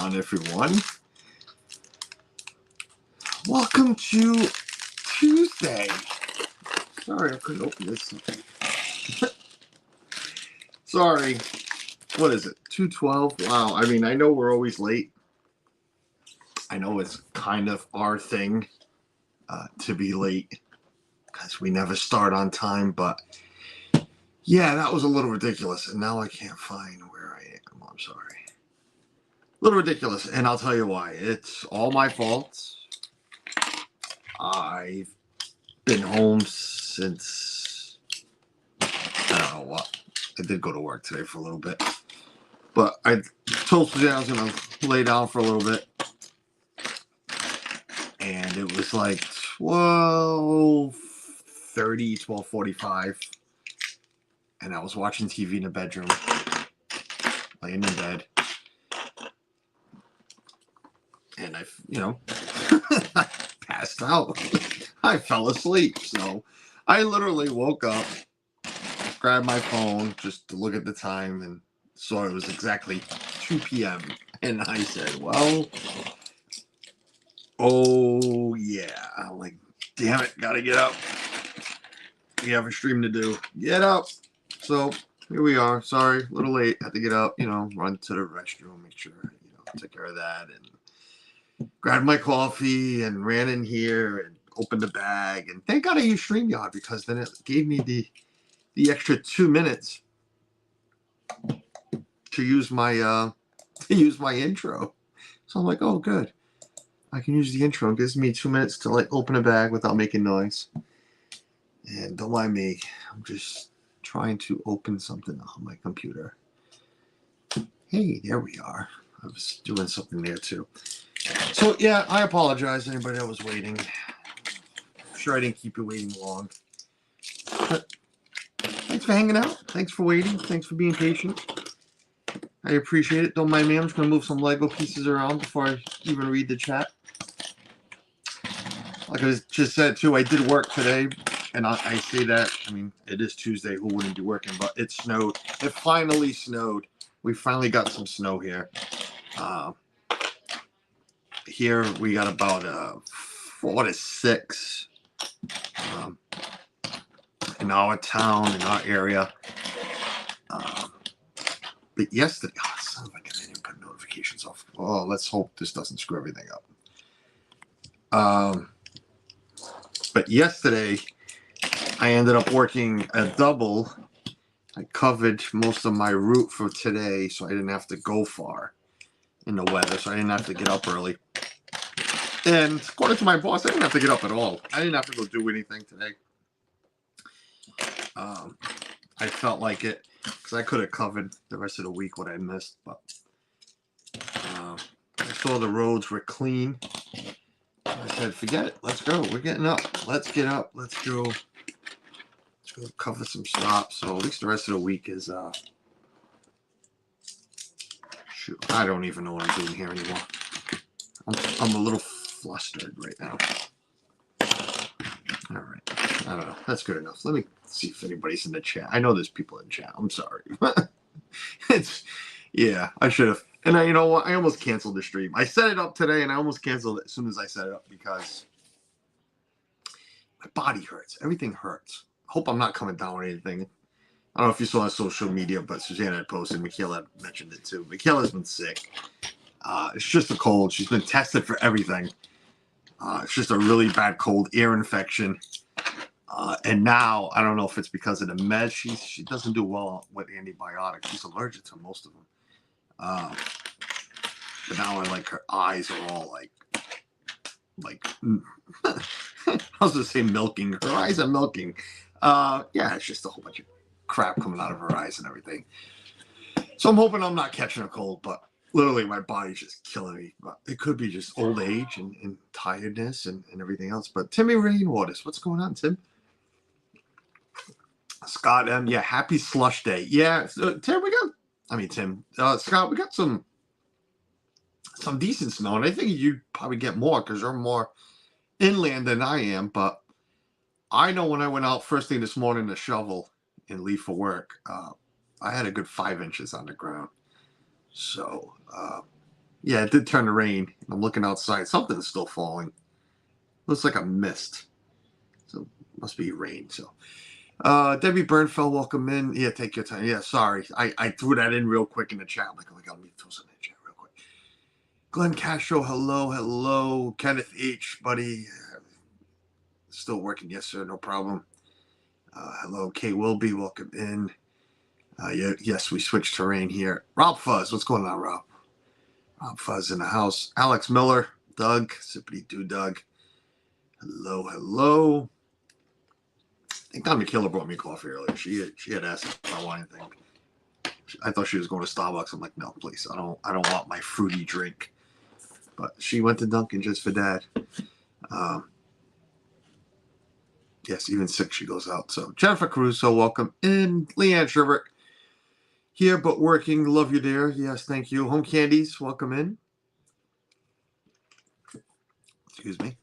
on, everyone? Welcome to Tuesday. Sorry, I couldn't open this. Sorry. What is it? 2:12? Wow. I mean, I know we're always late. I know it's kind of our thing to be late because we never start on time. But yeah, that was a little ridiculous. And now I can't find where I am. I'm sorry. A little ridiculous. And I'll tell you why. It's all my fault. I've been home since, I don't know what. I did go to work today for a little bit. But I told Suzanne I was going to lay down for a little bit. And it was like 12:30, 12:45. And I was watching TV in the bedroom, laying in bed. And I passed out. I fell asleep. So I literally woke up, grabbed my phone just to look at the time, and saw it was exactly 2 p.m. And I said, well, oh yeah. I'm like, damn it, gotta get up. We have a stream to do. Get up. So here we are. Sorry, a little late. Had to get up, run to the restroom, make sure, take care of that, and grabbed my coffee and ran in here and opened the bag. And thank God I used StreamYard, because then it gave me the extra 2 minutes to use my intro. So I'm like, oh, good. I can use the intro. It gives me 2 minutes to open a bag without making noise. And don't mind me. I'm just trying to open something on my computer. Hey, there we are. I was doing something there too. So yeah, I apologize to anybody that was waiting. I'm sure I didn't keep you waiting long. But thanks for hanging out. Thanks for waiting. Thanks for being patient. I appreciate it. Don't mind me. I'm just going to move some Lego pieces around before I even read the chat. Like I just said too, I did work today. And I say that, I mean, it is Tuesday. Who wouldn't be working? But it snowed. It finally snowed. We finally got some snow here. Here we got about 4 to 6 in our town, in our area. But yesterday, son of a gun, I didn't put notifications off. Oh, let's hope this doesn't screw everything up. But yesterday, I ended up working a double. I covered most of my route for today, so I didn't have to go far in the weather, so I didn't have to get up early. And according to my boss, I didn't have to get up at all. I didn't have to go do anything today. I felt like it, because I could have covered the rest of the week what I missed, but I saw the roads were clean. I said, forget it. Let's go. We're getting up. Let's get up. Let's go cover some stops. So at least the rest of the week is shoot, I don't even know what I'm doing here anymore. I'm a little flustered right now. All right. I don't know. That's good enough. Let me see if anybody's in the chat. I know there's people in chat. I'm sorry. I should have. And you know what? I almost canceled the stream. I set it up today and I almost canceled it as soon as I set it up because my body hurts. Everything hurts. Hope I'm not coming down with anything. I don't know if you saw on social media, but Suzanne had posted. Michaela had mentioned it too. Michaela's been sick. It's just a cold. She's been tested for everything. It's just a really bad cold, ear infection. And now, I don't know if it's because of the meds. She doesn't do well with antibiotics. She's allergic to most of them. But now her eyes are all I was going to say milking. Her eyes are milking. It's just a whole bunch of crap coming out of her eyes and everything. So I'm hoping I'm not catching a cold, but literally my body's just killing me. But it could be just old age and tiredness and everything else. But Timmy Rainwaters, what's going on, Tim? Scott M, happy slush day. Yeah, so, Tim, Scott, we got some decent snow, and I think you'd probably get more because you're more inland than I am. But I know when I went out first thing this morning to shovel and leave for work, I had a good 5 inches on the ground. So Yeah, it did turn to rain. I'm looking outside. Something's still falling. Looks like a mist. So must be rain. So Debbie Burnfell, welcome in. Yeah, take your time. Yeah, sorry. I threw that in real quick in the chat. I'm like, oh my god, let me throw something in the chat real quick. Glenn Castro, hello, hello. Kenneth H, buddy. Still working, yes, sir, no problem. Hello, Kate Wilby, welcome in. Yes, we switched terrain here. Rob Fuzz, what's going on, Rob? Rob Fuzz in the house. Alex Miller, Doug, Sippity Doo Doug. Hello, hello. I think Tommy Killer brought me coffee earlier. She had asked if I want anything. I thought she was going to Starbucks. I'm like, no, please. I don't want my fruity drink. But she went to Dunkin' just for Dad. Yes, even sick she goes out. So Jennifer Caruso, welcome in. Leanne Sherbert, here but working. Love you, dear. Yes, thank you. Home Candies, welcome in. Excuse me.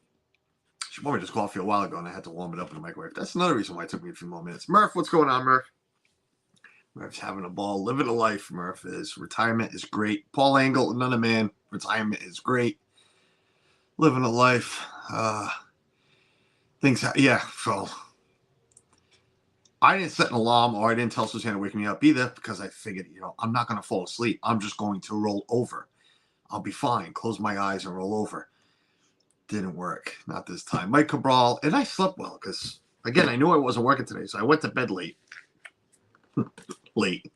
She bought me this coffee a while ago, and I had to warm it up in the microwave. That's another reason why it took me a few more minutes. Murph, what's going on, Murph? Murph's having a ball, living a life. Murph is. Retirement is great. Paul Angle, another man. Retirement is great. Living a life. Yeah, so I didn't set an alarm or I didn't tell Suzanne to wake me up either because I figured, I'm not going to fall asleep. I'm just going to roll over. I'll be fine. Close my eyes and roll over. Didn't work. Not this time. Mike Cabral. And I slept well because, again, I knew I wasn't working today. So I went to bed late. Late.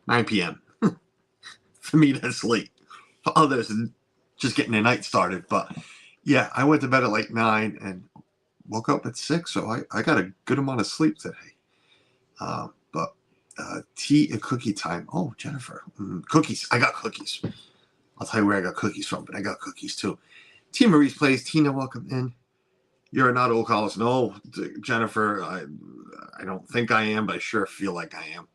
9 p.m. For me, that's late. For others, just getting the night started. But, yeah, I went to bed at like 9 and woke up at 6. So I got a good amount of sleep today. But tea and cookie time. Oh, Jennifer. Cookies. I got cookies. I'll tell you where I got cookies from, but I got cookies too. T. Marie's Place. Tina, welcome in. You're not old college. No, Jennifer, I don't think I am, but I sure feel like I am.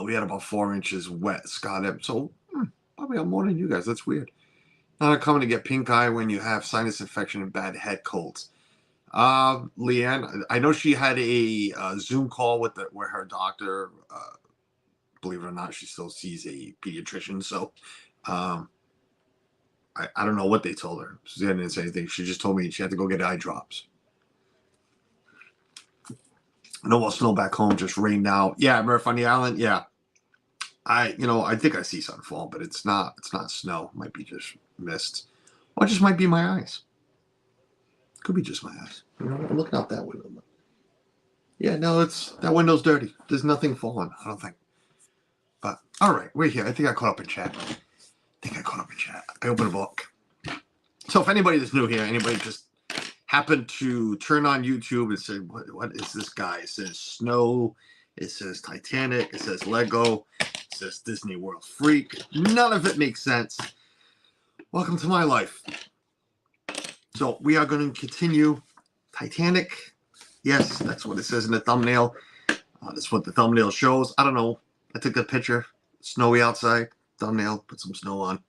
We had about 4 inches wet, Scott. So probably I'm more than you guys. That's weird. Not coming to get pink eye when you have sinus infection and bad head colds. Leanne, I know she had a Zoom call with her doctor. Believe it or not, she still sees a pediatrician. So I don't know what they told her. She didn't say anything. She just told me she had to go get eye drops. No snow back home, just rain now. Yeah, Murph on the island. Yeah, I think I see sun fall, but it's not snow. It might be just mist, or it just might be my eyes. Could be just my eyes. I'm looking out that window. Yeah, no, that window's dirty. There's nothing falling, I don't think. But all right, we're here. I think I caught up in chat. I opened a book. So if anybody that's new here, anybody just happened to turn on YouTube and say, what is this guy? It says Snow. It says Titanic. It says Lego. It says Disney World Freak. None of it makes sense. Welcome to my life. So we are going to continue Titanic. Yes, that's what it says in the thumbnail. That's what the thumbnail shows. I don't know. I took a picture. Snowy outside. Thumbnail. Put some snow on.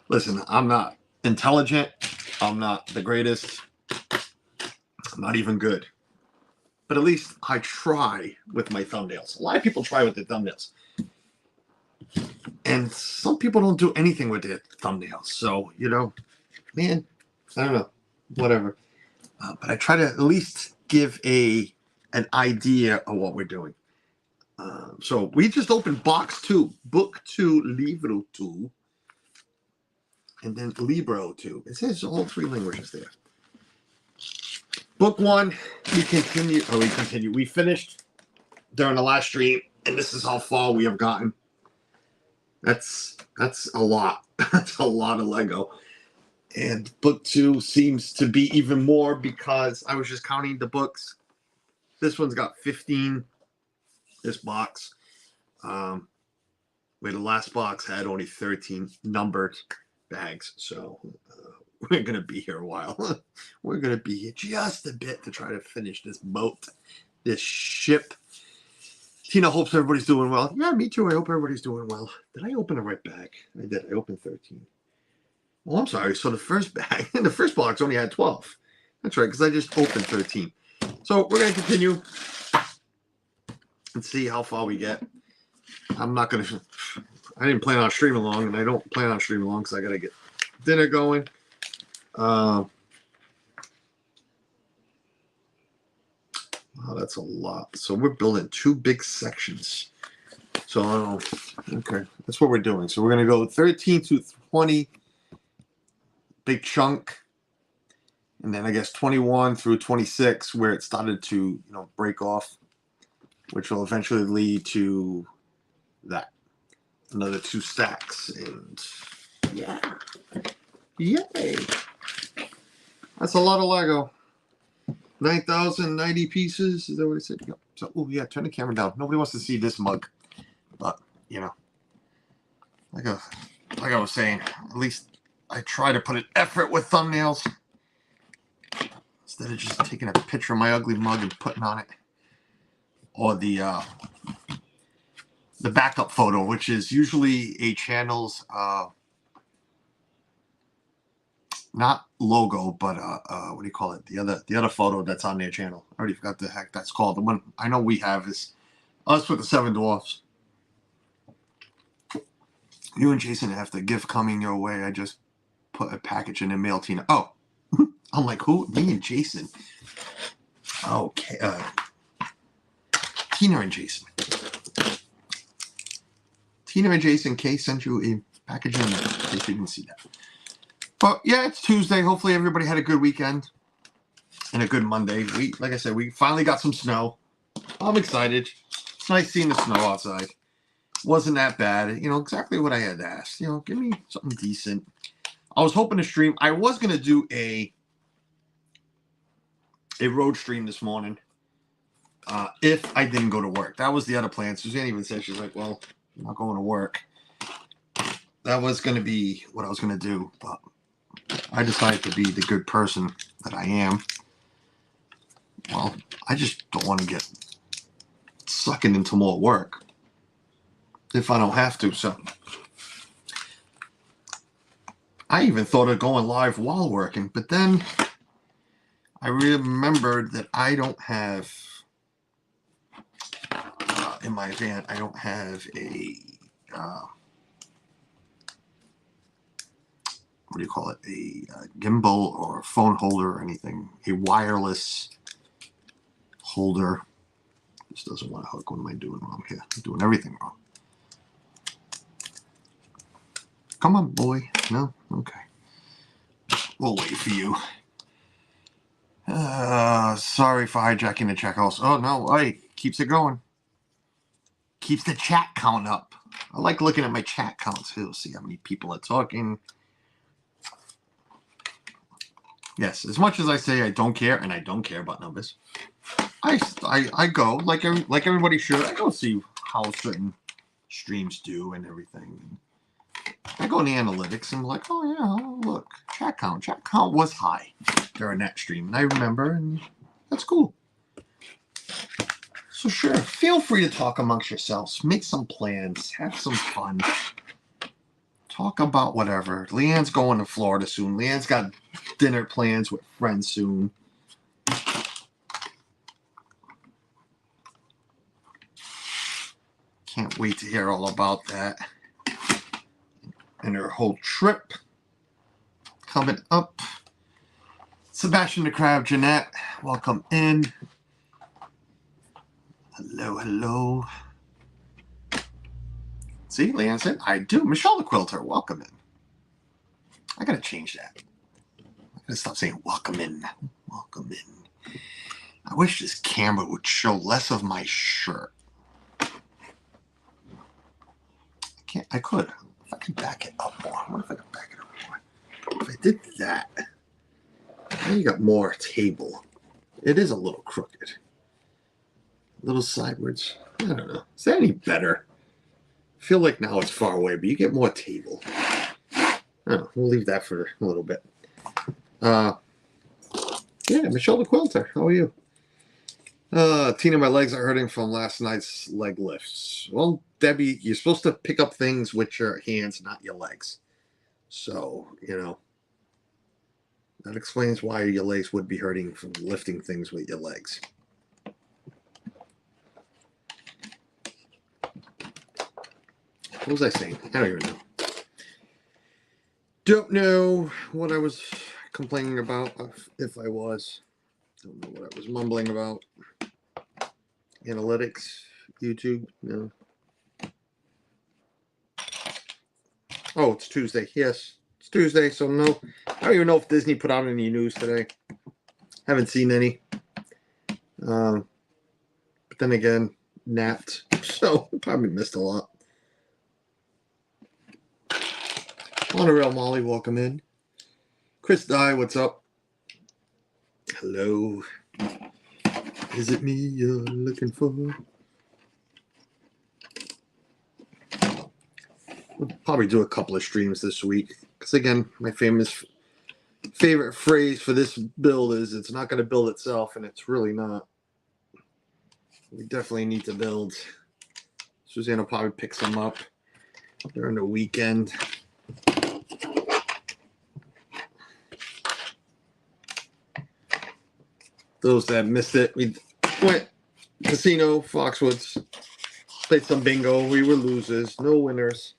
Listen, I'm not intelligent. I'm not the greatest. I'm not even good. But at least I try with my thumbnails. A lot of people try with their thumbnails. And some people don't do anything with their thumbnails. So, man, I don't know. Whatever. But I try to at least give an idea of what we're doing. So we just opened box 2, book 2, libro 2, and then libro 2. It says all 3 languages there. Book 1, we continue. We finished during the last stream, and this is how far we have gotten. That's a lot. That's a lot of Lego. And book 2 seems to be even more because I was just counting the books. This one's got 15. This box. Where the last box had only 13 numbered bags. So we're going to be here a while. We're going to be here just a bit to try to finish this boat, this ship. Tina hopes everybody's doing well. Yeah, me too. I hope everybody's doing well. Did I open the right bag? I did. I opened 13. Oh, I'm sorry. So the first bag, the first box only had 12. That's right, because I just opened 13. So we're going to continue and see how far we get. I'm not going to, I didn't plan on streaming long, and I don't plan on streaming long because I got to get dinner going. Oh, that's a lot. So we're building 2 big sections. So, okay, that's what we're doing. So we're going to go 13 to 20, big chunk. And then I guess 21 through 26, where it started to, break off, which will eventually lead to that. Another 2 stacks. And yeah. Yay. That's a lot of Lego. 9,090 pieces. Is that what it said? Yep. So, oh yeah, turn the camera down. Nobody wants to see this mug. But, like I was saying, at least I try to put an effort with thumbnails. Instead of just taking a picture of my ugly mug and putting on it. Or the backup photo, which is usually a channel's not logo, but what do you call it? The other photo that's on their channel. I already forgot the heck that's called. The one I know we have is us with the 7 dwarfs. You and Jason have the gift coming your way. I just put a package in the mail, Tina. Oh, I'm like, who? Me and Jason. Okay, Tina and Jason. Tina and Jason K sent you a package in there. In case you didn't see that. But yeah, it's Tuesday. Hopefully everybody had a good weekend and a good Monday. Like I said, we finally got some snow. I'm excited. It's nice seeing the snow outside. Wasn't that bad. Exactly what I had asked. Give me something decent. I was hoping to stream. I was going to do a road stream this morning if I didn't go to work. That was the other plan. Suzanne even said, she's like, well, I'm not going to work. That was going to be what I was going to do, but I decided to be the good person that I am. Well, I just don't want to get sucking into more work if I don't have to. So I even thought of going live while working, but then I remembered that I don't have in my van, I don't have a what do you call it? A gimbal or phone holder or anything. A wireless holder. This doesn't want to hook. What am I doing wrong here? I'm doing everything wrong. Come on, boy. No? Okay. We'll wait for you. Sorry for hijacking the chat house. Oh, no. Hey, keeps it going. Keeps the chat count up. I like looking at my chat count, too. See how many people are talking. Yes, as much as I say I don't care, and I don't care about numbers, I go, like everybody should, I go see how certain streams do and everything. I go in the analytics and I'm like, oh yeah, look, chat count was high during that stream, and I remember, and that's cool. So sure, feel free to talk amongst yourselves, make some plans, have some fun. Talk about whatever. Leanne's going to Florida soon. Leanne's got dinner plans with friends soon. Can't wait to hear all about that. And her whole trip coming up. Sebastian the Crab, Jeanette, welcome in. Hello, hello. See, Leanne said, I do. Michelle the Quilter, welcome in. I gotta change that. I gotta stop saying welcome in. Welcome in. I wish this camera would show less of my shirt. I could. If I could back it up more. What if I could back it up more? If I did that, now you got more table. It is a little crooked. A little sideways. I don't know. Is that any better? I feel like now it's far away, but you get more table. Oh, we'll leave that for a little bit. Yeah, Michelle the Quilter, how are you? Tina, my legs are hurting from last night's leg lifts. Well, Debbie, you're supposed to pick up things with your hands, not your legs. So, that explains why your legs would be hurting from lifting things with your legs. What was I saying? I don't even know. Don't know what I was complaining about, if I was. Don't know what I was mumbling about. Analytics, YouTube, no. Oh, it's Tuesday. Yes, it's Tuesday, so no. I don't even know if Disney put out any news today. Haven't seen any. But then again, napped, so probably missed a lot. Monorail Molly, welcome in. Chris Dye, what's up? Hello. Is it me you're looking for? We'll probably do a couple of streams this week. Because again, my favorite phrase for this build is it's not going to build itself, and it's really not. We definitely need to build. Suzanne will probably pick some up during the weekend. Those that missed it, we went casino, Foxwoods, played some bingo. We were losers, no winners.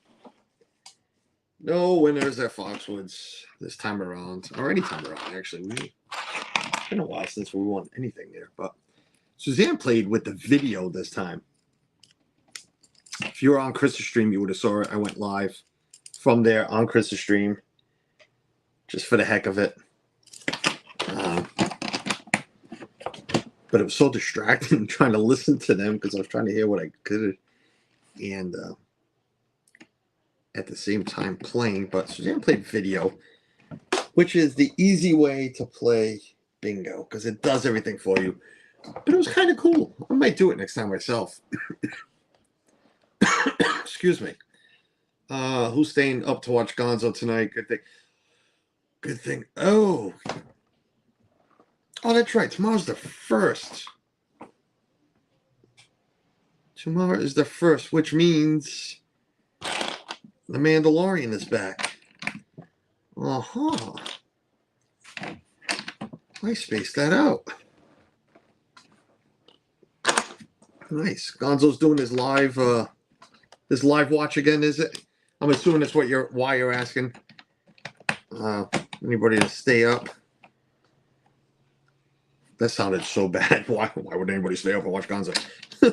No winners at Foxwoods this time around, or any time around, actually. It's been a while since we won anything there, but Suzanne played with the video this time. If you were on Chris's stream, you would have saw it. I went live from there on Chris's stream, just for the heck of it. But it was so distracting trying to listen to them because I was trying to hear what I could, and at the same time playing. But Suzanne played video, which is the easy way to play bingo because it does everything for you. But it was kind of cool. I might do it next time myself. Excuse me. Who's staying up to watch Gonzo tonight? Good thing. Good thing. Oh, that's right. Tomorrow's the 1st. Tomorrow is the 1st, which means the Mandalorian is back. Uh-huh. I spaced that out. Nice. Gonzo's doing his live watch again, is it? I'm assuming that's why you're asking. Anybody to stay up? That sounded so bad. Why would anybody stay up and watch Gonzo?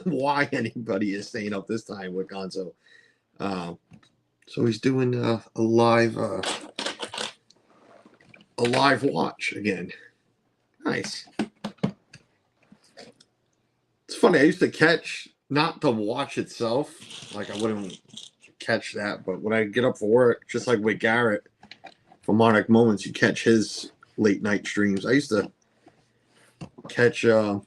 Why anybody is staying up this time with Gonzo? So he's doing a live watch again. Nice. It's funny. I used to catch, not the watch itself. Like, I wouldn't catch that. But when I get up for work, just like with Garrett from Monarch Moments, you catch his late night streams. I used to catch you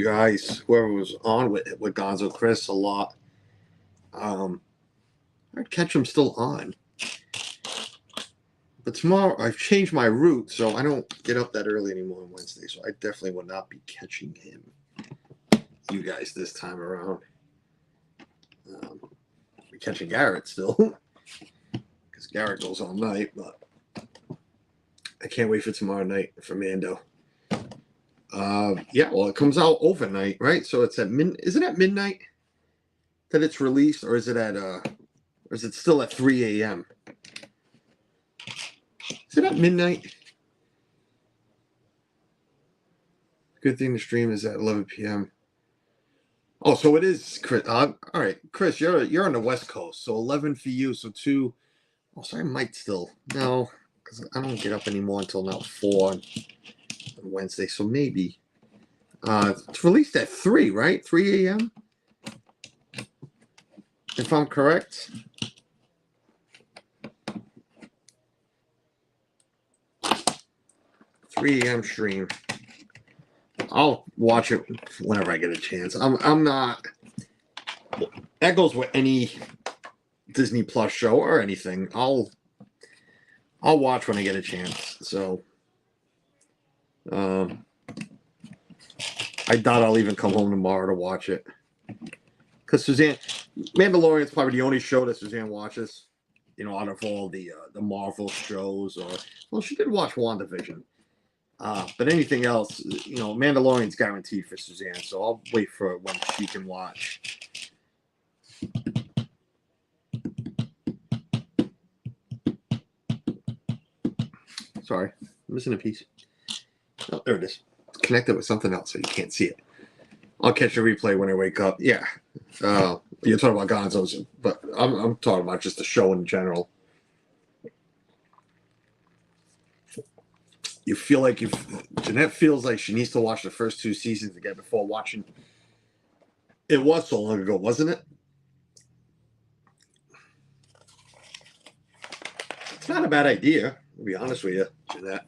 guys, whoever was on with Gonzo, Chris, a lot. I'd catch them still on. But tomorrow, I've changed my route, so I don't get up that early anymore on Wednesday, so I definitely will not be catching him, you guys, this time around. I'll be catching Garrett still, because Garrett goes all night, but I can't wait for tomorrow night for Mando. Yeah, well, it comes out overnight, right? So it's at is it at midnight that it's released, or is it at or is it still at 3 a.m.? Is it at midnight? Good thing the stream is at 11 p.m. Oh, so it is, Chris. All right, Chris, you're on the West Coast, so 11 for you, so 2. Oh, so I might still. No, because I don't get up anymore until now 4 on Wednesday, so maybe. It's released at 3, right? 3 a.m.? If I'm correct. $3 a.m. stream. I'll watch it whenever I get a chance. I'm not. That goes with any Disney Plus show or anything. I'll watch when I get a chance. So, I doubt I'll even come home tomorrow to watch it. Because Mandalorian's probably the only show that Suzanne watches. You know, out of all the Marvel shows, well, she did watch WandaVision. But anything else, Mandalorian's guaranteed for Suzanne, so I'll wait for when she can watch. Sorry, I'm missing a piece. Oh, there it is. It's connected with something else, so you can't see it. I'll catch a replay when I wake up. Yeah. You're talking about Gonzo's, but I'm talking about just the show in general. You feel like Jeanette feels like she needs to watch the first 2 seasons again before watching. It was so long ago, wasn't it? It's not a bad idea, to be honest with you, Jeanette.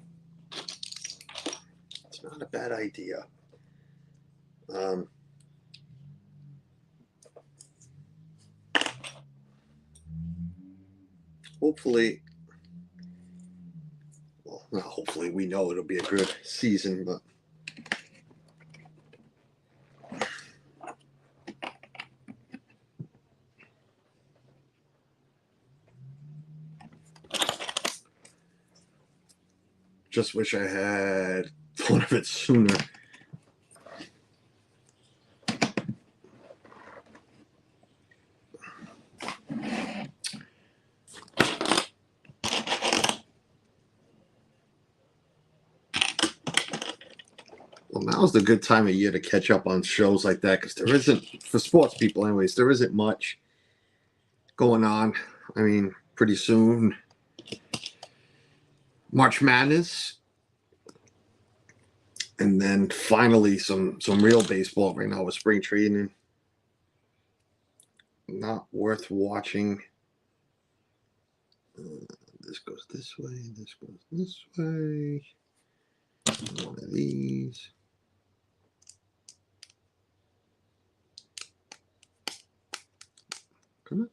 It's not a bad idea. Hopefully, well, not hopefully, we know it'll be a good season, but just wish I had thought of it sooner. Well, now's the good time of year to catch up on shows like that because there isn't, for sports people anyways, there isn't much going on. I mean, pretty soon, March Madness, and then finally some real baseball right now with spring training. Not worth watching. This goes this way, this goes this way. One of these. Come on.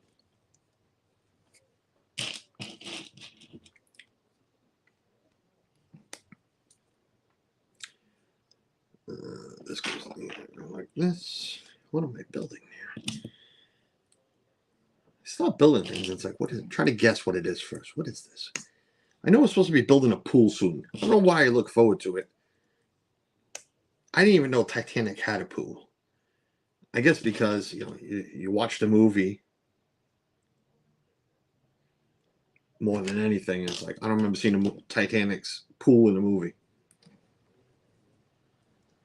This goes like this. What am I building here? It's not building things. It's like, what is it? Try to guess what it is first. What is this? I know we're supposed to be building a pool soon. I don't know why I look forward to it. I didn't even know Titanic had a pool. I guess because, you watch the movie more than anything. It's like, I don't remember seeing Titanic's pool in the movie.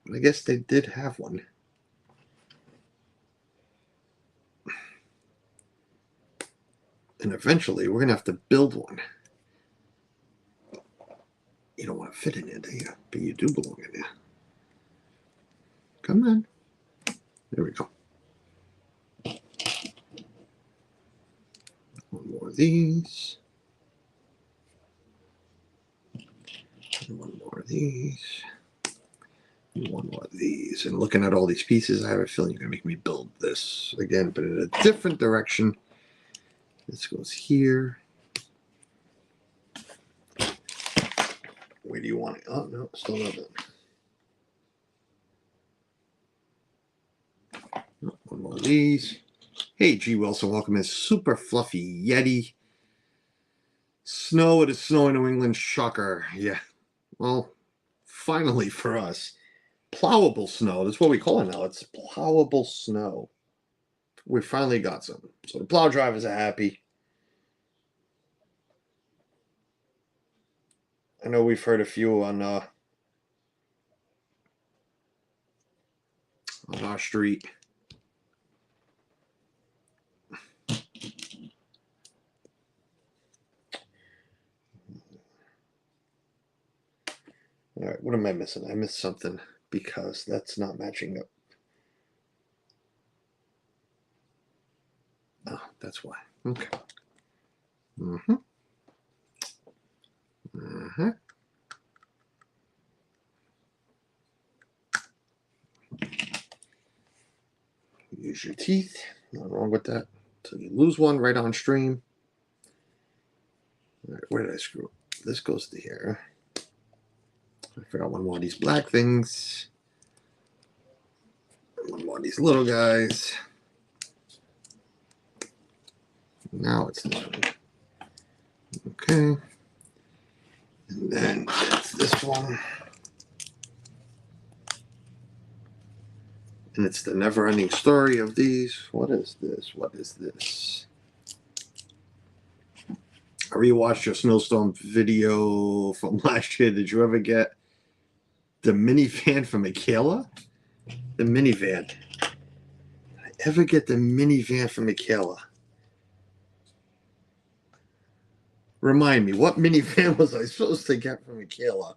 But I guess they did have one. And eventually, we're going to have to build one. You don't want to fit in there, do you? But you do belong in there. Come on. There we go. One more of these. And one more of these. And one more of these. And looking at all these pieces, I have a feeling you're going to make me build this again, but in a different direction. This goes here. Where do you want it? Oh, no, still not done. Oh, one more of these. Hey, G. Wilson, welcome in. Super fluffy Yeti. Snow, it is snowing in New England. Shocker. Yeah. Well, finally for us. Plowable snow. That's what we call it now. It's plowable snow. We finally got some. So the plow drivers are happy. I know we've heard a few on our street. All right, what am I missing? I missed something because that's not matching up. Oh, that's why. Okay. Mm-hmm. Uh-huh. Use your teeth. Nothing wrong with that. So you lose one right on stream. All right, where did I screw up? This goes to here. I forgot one more of these black things. One more of these little guys. Now it's done. Okay. And then it's this one. It's the never-ending story of these. What is this? What is this? I rewatched your snowstorm video from last year. Did you ever get the minivan from Michaela? The minivan. Did I ever get the minivan from Michaela? Remind me, what minivan was I supposed to get from Michaela?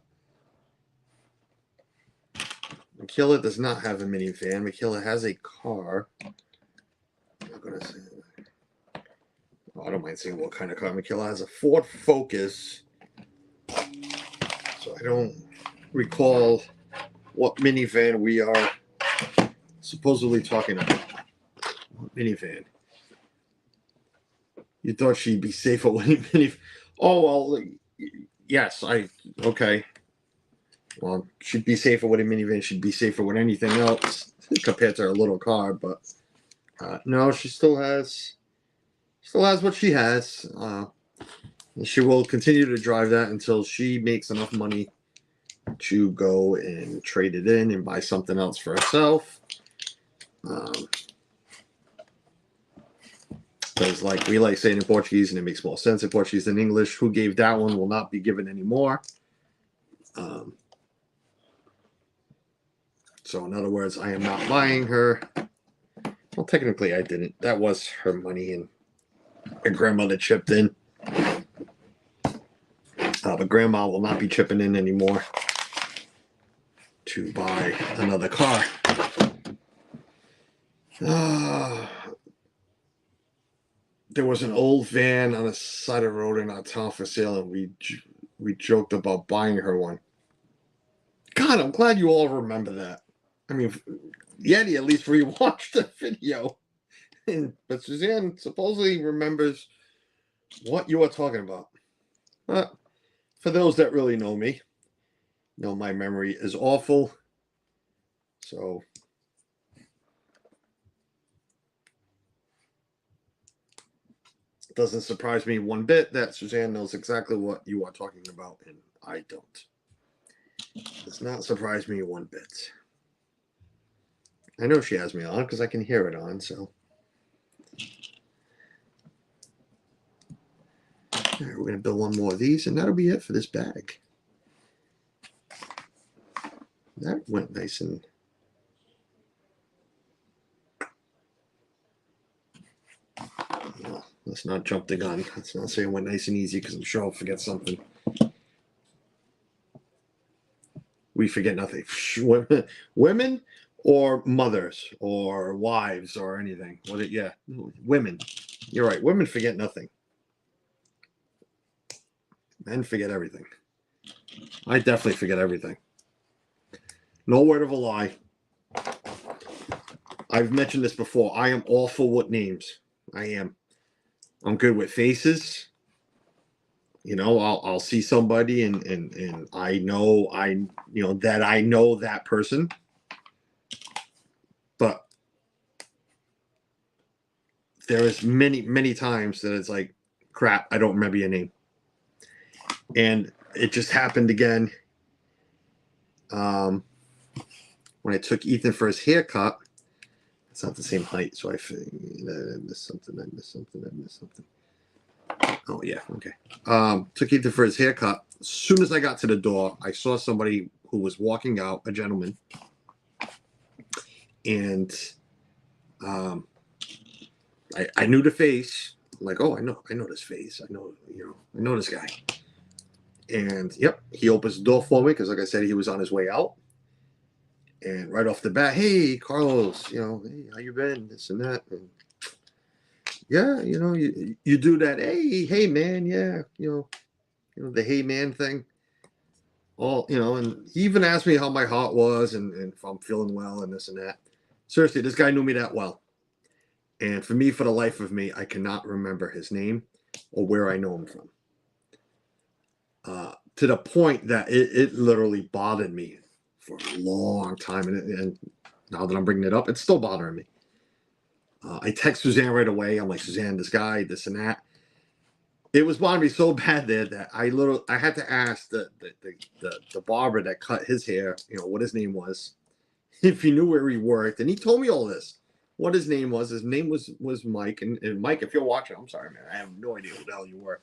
Michaela does not have a minivan. Michaela has a car. I'm not going to say. I don't mind saying what kind of car. Michaela has a Ford Focus. So I don't recall what minivan we are supposedly talking about. What minivan? You thought she'd be safer when minivan? Oh, well, yes. Okay. Well, she'd be safer with a minivan. She'd be safer with anything else compared to her little car. But no, she still has what she has. She will continue to drive that until she makes enough money to go and trade it in and buy something else for herself. Because like we like saying in Portuguese, and it makes more sense in Portuguese than English, who gave that one will not be given anymore. So in other words, I am not buying her. Well, technically I didn't. That was her money, and her grandmother chipped in. But grandma will not be chipping in anymore to buy another car. There was an old van on the side of the road in our town for sale, and we joked about buying her one. God, I'm glad you all remember that. I mean, Yeti at least rewatched the video. But Suzanne supposedly remembers what you are talking about. For those that really know me, know my memory is awful. So it doesn't surprise me one bit that Suzanne knows exactly what you are talking about, and I don't. It does not surprise me one bit. I know she has me on because I can hear it on, so. All right, we're going to build one more of these, and that'll be it for this bag. That went nice and... Well, let's not jump the gun. Let's not say it went nice and easy, because I'm sure I'll forget something. We forget nothing. Women or mothers or wives or anything. Yeah, women. You're right. Women forget nothing. Men forget everything. I definitely forget everything. No word of a lie. I've mentioned this before. I am awful with names. I am. I'm good with faces. You know, I'll see somebody and I know that I know that person. But there is many times that it's like, crap, I don't remember your name. And it just happened again when I took Ethan for his haircut. It's not the same height, so I missed something. Oh, yeah, okay. Took Ethan for his haircut. As soon as I got to the door, I saw somebody who was walking out, a gentleman. And I knew the face. I'm like, oh, I know this face. I know this guy. And, yep, he opens the door for me because, like I said, he was on his way out. And right off the bat, hey, Carlos, hey, how you been? This and that. And yeah, you do that, hey, man, yeah, the hey, man thing. And he even asked me how my heart was and if I'm feeling well and this and that. Seriously, this guy knew me that well. And for the life of me, I cannot remember his name or where I know him from. To the point that it literally bothered me for a long time. And now that I'm bringing it up, it's still bothering me. I text Suzanne right away. I'm like, Suzanne, this guy, this and that. It was bothering me so bad there that I had to ask the barber that cut his hair, what his name was. if he knew where he worked, and he told me all this. What his name was. His name was Mike. And Mike, if you're watching, I'm sorry, man. I have no idea who the hell you were.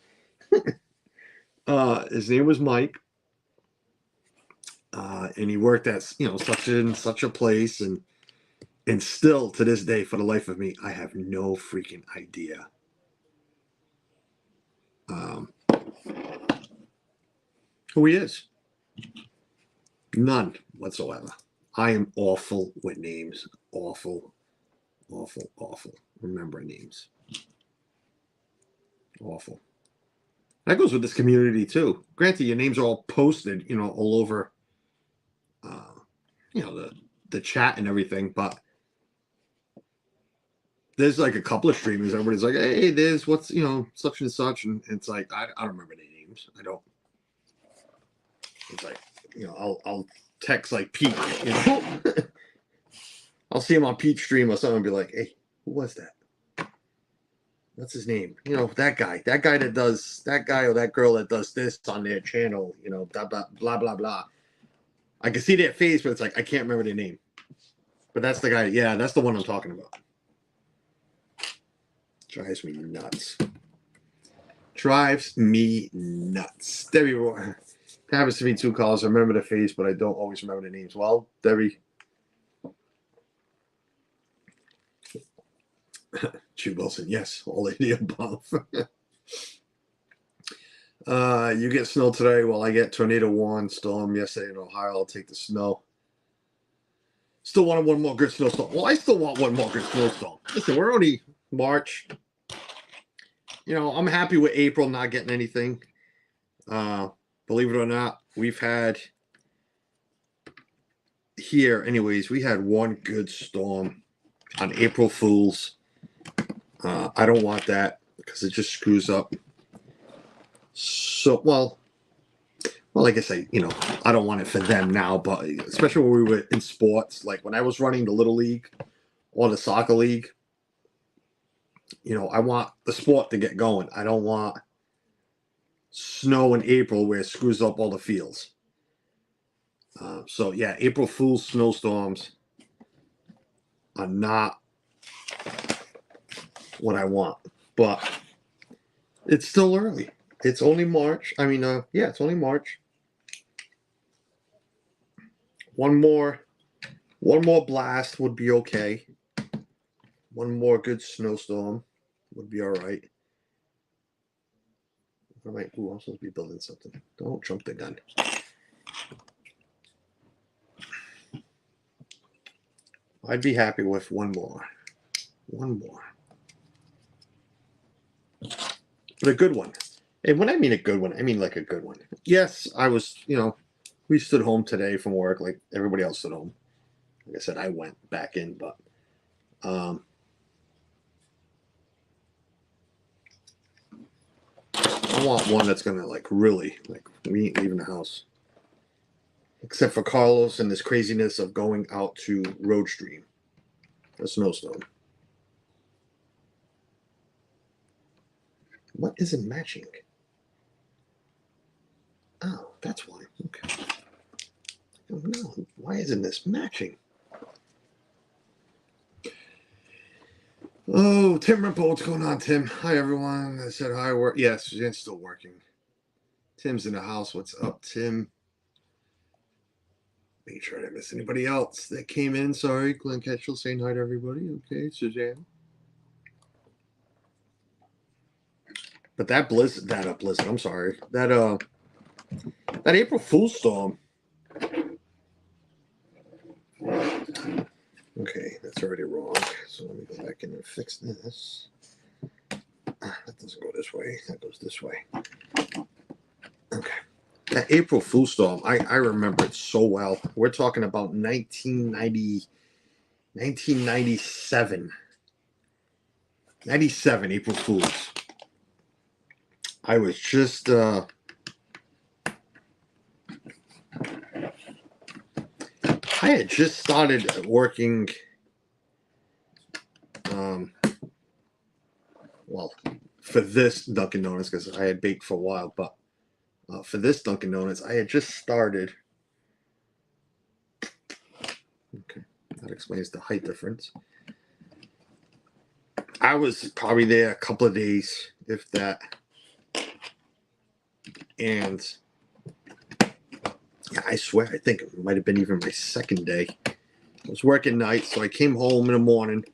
His name was Mike. And he worked at such a place, and still to this day, for the life of me, I have no freaking idea. Who he is. None whatsoever. I am awful with names. Awful. Remembering names. Awful. That goes with this community too. Granted, your names are all posted, all over, the chat and everything. But there's like a couple of streamers. Everybody's like, "Hey, there's what's such and such," and it's like I don't remember their names. I don't. It's like I'll text like Pete. I'll see him on Pete's stream or something and be like, "Hey, who was that? What's his name? That guy that does that guy or that girl that does this on their channel, blah, blah, blah, blah, blah." I can see their face, but it's like, I can't remember their name. But that's the guy. Yeah, that's the one I'm talking about. Drives me nuts. Debbie, happens to be 2 calls. I remember the face, but I don't always remember the names. Well, Debbie. Chief Wilson, yes, all of the above. You get snow today. Well, I get tornado warning storm yesterday in Ohio. I'll take the snow. Still wanted one more good snowstorm. Well, I still want one more good snowstorm. Listen, we're only March. I'm happy with April not getting anything. Believe it or not, we've had here, anyways, we had one good storm on April Fools. I don't want that because it just screws up. So, well, like I say, I don't want it for them now, but especially when we were in sports, like when I was running the Little League or the soccer league, I want the sport to get going. I don't want snow in April where it screws up all the fields. So, yeah, April Fool's snowstorms are not what I want, but it's still early. It's only March. I mean, it's only March. One more blast would be okay. One more good snowstorm would be all right. I'm supposed to be building something. Don't jump the gun. I'd be happy with one more. But a good one. And when I mean a good one, I mean like a good one. Yes, I was, we stood home today from work like everybody else stood home. Like I said, I went back in, but I want one that's going to really, we ain't leaving the house. Except for Carlos and this craziness of going out to Road Stream. A snowstorm. What isn't matching? Oh, that's why. Okay. Oh, no. Why isn't this matching? Oh, Tim Rimpo, what's going on, Tim? Hi, everyone. I said hi. Yes, it's still working. Tim's in the house. What's up, Tim? Make sure I didn't miss anybody else that came in. Sorry, Glenn Ketchell saying hi to everybody. Okay, Suzanne. But that blizzard, I'm sorry. That April Fool's storm. Okay, that's already wrong. So let me go back in and fix this. That doesn't go this way. That goes this way. Okay. That April Fool's storm, I remember it so well. We're talking about 1997. 97, April Fool's. I was just I had just started working well, for this Dunkin' Donuts, because I had baked for a while, but for this Dunkin' Donuts, I had just started. Okay. explains the height difference. I was probably there a couple of days, if that. And yeah, I swear, I think it might have been even my second day. I was working nights, so I came home in the morning,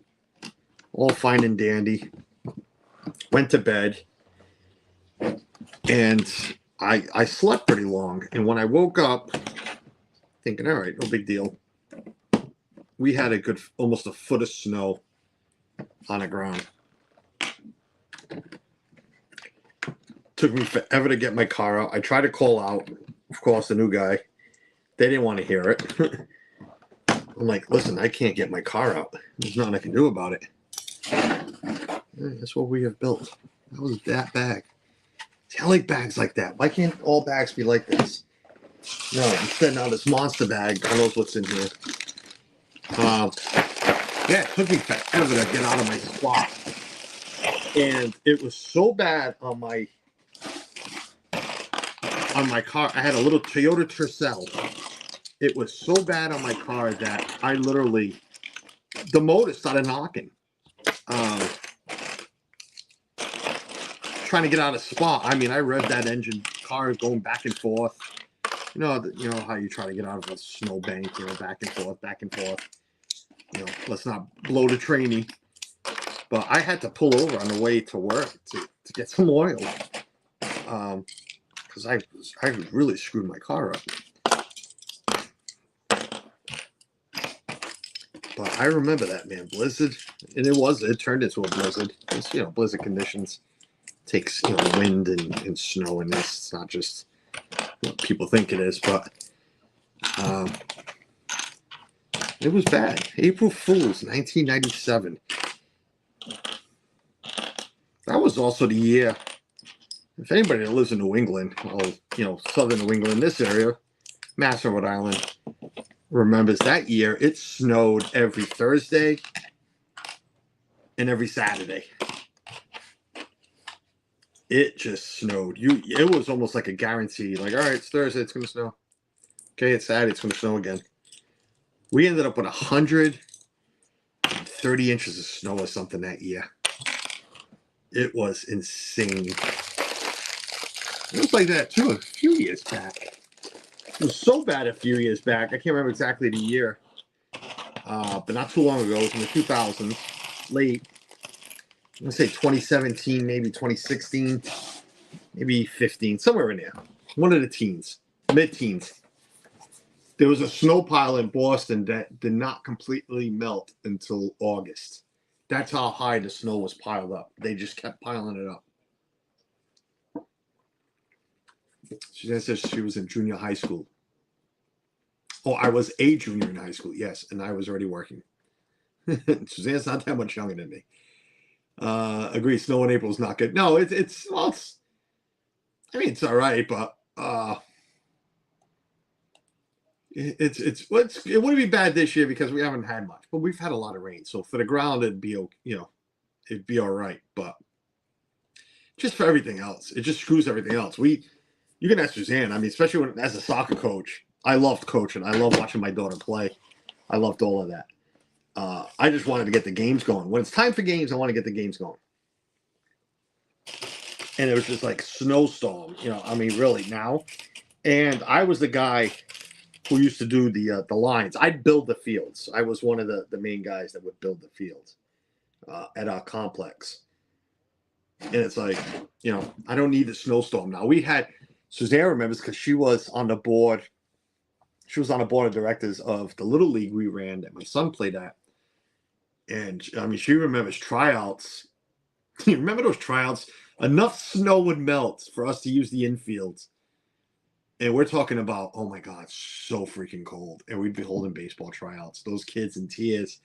all fine and dandy, went to bed, and I slept pretty long. And when I woke up, thinking, all right, no big deal, we had a good, almost a foot of snow on the ground. Took me forever to get my car out. I tried to call out, of course, the new guy. They didn't want to hear it. I'm like, listen, I can't get my car out. There's nothing I can do about it. That's what we have built. That was that bag. See, I like bags like that. Why can't all bags be like this? No, instead now this monster bag, God knows what's in here. Yeah, it took me forever to get out of my spot. And it was so bad on my car. I had a little Toyota Tercel. It was so bad on my car that I literally, the motor started knocking. Trying to get out of spot. I mean, I revved that engine, car going back and forth. You know how you try to get out of a snowbank, back and forth, back and forth. Let's not blow the trainee. But I had to pull over on the way to work to get some oil. Because I really screwed my car up. But I remember that, man, blizzard, and it turned into a blizzard. It's, blizzard conditions takes, wind and snow in this. It's not just what people think it is, but it was bad. April Fool's, 1997. That was also the year, if anybody that lives in New England, southern New England, this area, Mass and Rhode Island, remembers that year, it snowed every Thursday and every Saturday. It just snowed. It was almost like a guarantee. Like, all right, it's Thursday, it's going to snow. Okay, it's Saturday, it's going to snow again. We ended up with 130 inches of snow or something that year. It was insane. It was like that, too, a few years back. It was so bad a few years back. I can't remember exactly the year. But not too long ago. It was in the 2000s. Late. I'm going to say 2017, maybe 2016. Maybe 15. Somewhere in there. One of the teens. Mid-teens. There was a snow pile in Boston that did not completely melt until August. That's how high the snow was piled up. They just kept piling it up. She says she was in junior high school. Oh, I was a junior in high school, yes, and I was already working. Suzanne's not that much younger than me. Agree, snow in April is not good. No, it's all right, but it wouldn't be bad this year because we haven't had much, but we've had a lot of rain. So for the ground, it'd be all right. But just for everything else, it just screws everything else. You can ask Suzanne. I mean, especially as a soccer coach, I loved coaching. I loved watching my daughter play. I loved all of that. I just wanted to get the games going. When it's time for games, I want to get the games going. And it was just like snowstorm, really now. And I was the guy who used to do the lines. I'd build the fields. I was one of the main guys that would build the fields at our complex. And it's like, I don't need the snowstorm now. Suzanne remembers because she was on the board. She was on the board of directors of the little league we ran that my son played at. And she remembers tryouts. You remember those tryouts? Enough snow would melt for us to use the infields. And we're talking about, oh my God, so freaking cold. And we'd be holding baseball tryouts. Those kids in tears.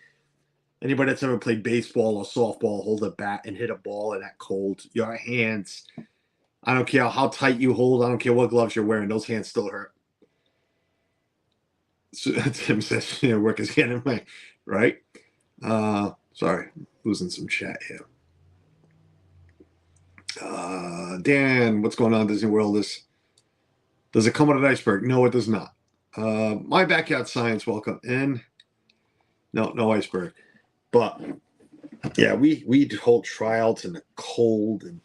Anybody that's ever played baseball or softball, hold a bat and hit a ball in that cold. Your hands, I don't care how tight you hold. I don't care what gloves you're wearing. Those hands still hurt. So Tim says, work his hand in my, right? Sorry, losing some chat here. Dan, what's going on, Disney World? Does it come with an iceberg? No, it does not. My Backyard Science, welcome in. no iceberg. But yeah, we hold tryouts in the cold, and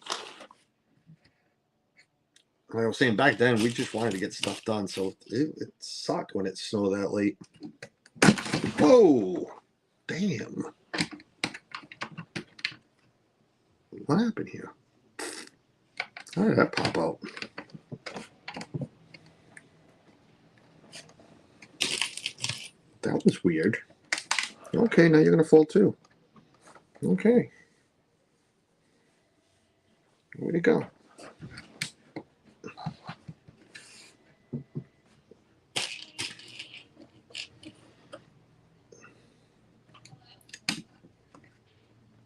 like I was saying back then, we just wanted to get stuff done. So it sucked when it snowed that late. Whoa, damn! What happened here? How did that pop out? That was weird. Okay, now you're gonna fall too. Okay. Where'd it go?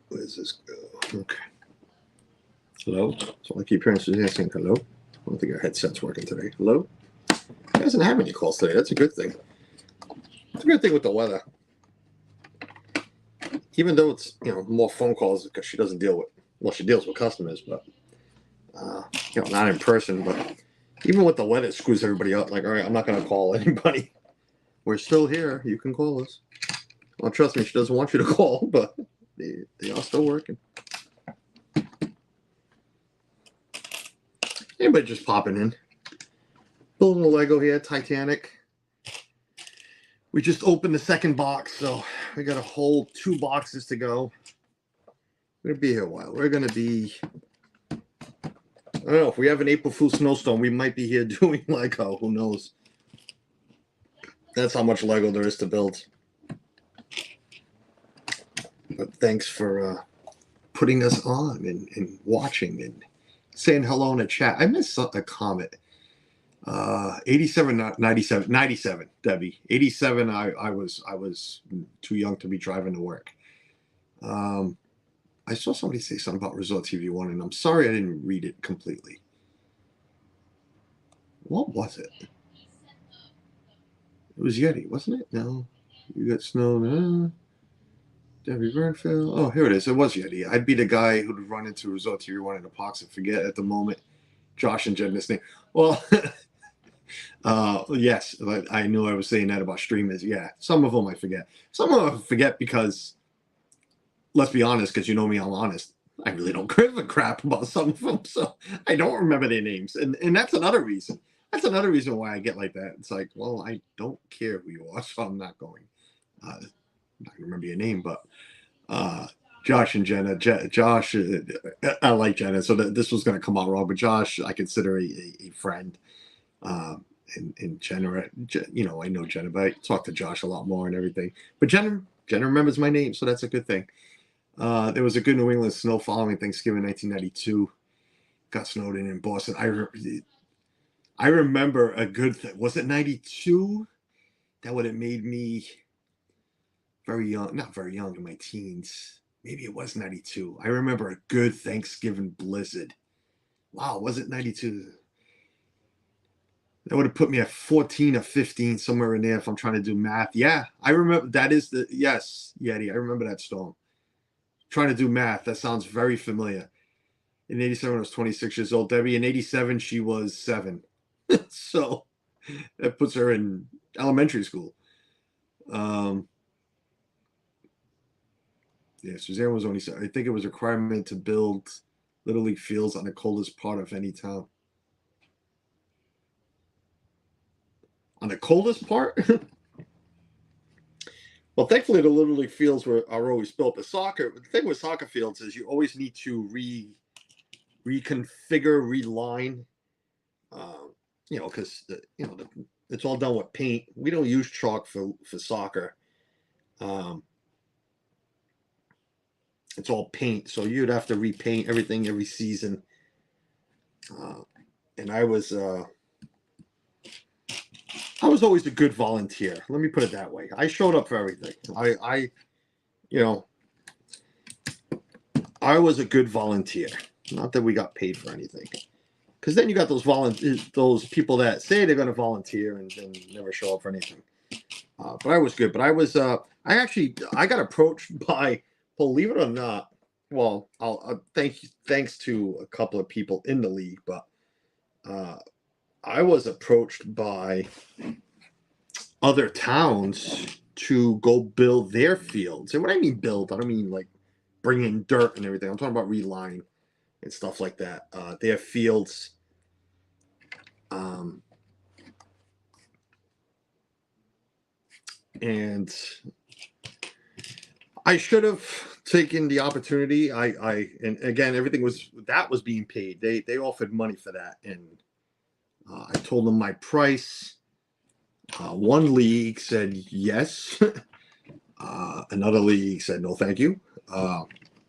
Where's this go? Okay. Hello? So I keep hearing Suzanne saying hello. I don't think our headset's working today. Hello? He doesn't have any calls today. That's a good thing. It's a good thing with the weather. Even though it's, more phone calls because she doesn't deal with, well, she deals with customers, but, not in person. But even with the weather, it screws everybody up. Like, all right, I'm not going to call anybody. We're still here. You can call us. Well, trust me, she doesn't want you to call, but they are still working. Anybody just popping in. Building a Lego here, Titanic. We just opened the second box, so we got a whole 2 boxes to go. We're going to be here a while. We're going to be, I don't know, if we have an April Fool's snowstorm, we might be here doing Lego. Who knows? That's how much Lego there is to build. But thanks for putting us on and watching and saying hello in the chat. I missed a comment. 87, 97, Debbie. 87, I was too young to be driving to work. I saw somebody say something about Resort TV 1, and I'm sorry I didn't read it completely. What was it? It was Yeti, wasn't it? No. You got snow. No. Debbie Burnfield. Oh, here it is. It was Yeti. I'd be the guy who'd run into Resort TV 1 in a box and forget at the moment Josh and Jen this name. Well, yes, I knew I was saying that about streamers. Yeah, some of them I forget. Some of them I forget because, let's be honest, because you know me, I'm honest. I really don't give a crap about some of them, so I don't remember their names. And that's another reason. That's another reason why I get like that. It's like, well, I don't care who you are, so I'm not going. I'm not going to remember your name, but Josh and Jenna. Josh, I like Jenna, so this was going to come out wrong, but Josh, I consider a friend. And Jenna, I know Jenna, but I talk to Josh a lot more and everything. But Jenna remembers my name, so that's a good thing. There was a good New England snow following Thanksgiving 1992. Got snowed in Boston. I remember a good thing. Was it 92? That would have made me very young. Not very young, in my teens. Maybe it was 92. I remember a good Thanksgiving blizzard. Wow, was it 92? That would have put me at 14 or 15, somewhere in there if I'm trying to do math. Yeah, I remember. That is yes, Yeti. I remember that storm. Trying to do math. That sounds very familiar. In 87, I was 26 years old. Debbie, in 87, she was 7. So that puts her in elementary school. Yeah, Suzanne was only 7. I think it was a requirement to build Little League fields on the coldest part of any town. On the coldest part? Well, thankfully, the Little League fields are always built. The thing with soccer fields is you always need to reconfigure, reline, because it's all done with paint. We don't use chalk for soccer. It's all paint, so you'd have to repaint everything every season. And I was always a good volunteer. Let me put it that way. I showed up for everything. I was a good volunteer. Not that we got paid for anything. Because then you got those people that say they're going to volunteer and then never show up for anything. But I was good. But I got approached by, believe it or not, well, thanks to a couple of people in the league, but I was approached by other towns to go build their fields. And when I mean build, I don't mean like bring in dirt and everything. I'm talking about reline and stuff like that. Their fields. And I should have taken the opportunity. And again, everything was being paid. They offered money for that, and I told them my price. One league said yes. Another league said no, thank you.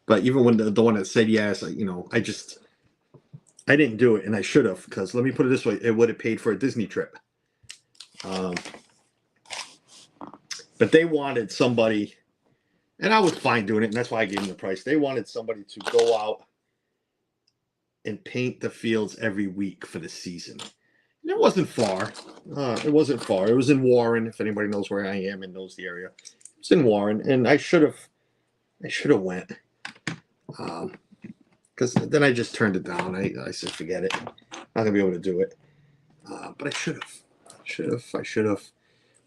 But even when the one that said yes, I didn't do it, and I should have, because let me put it this way: it would have paid for a Disney trip. But they wanted somebody, and I was fine doing it, and that's why I gave them the price. They wanted somebody to go out and paint the fields every week for the season. And it wasn't far. It wasn't far. It was in Warren, if anybody knows where I am and knows the area. It's in Warren, and I should have went. Because then I just turned it down. I said, forget it. Not gonna be able to do it. But I should have.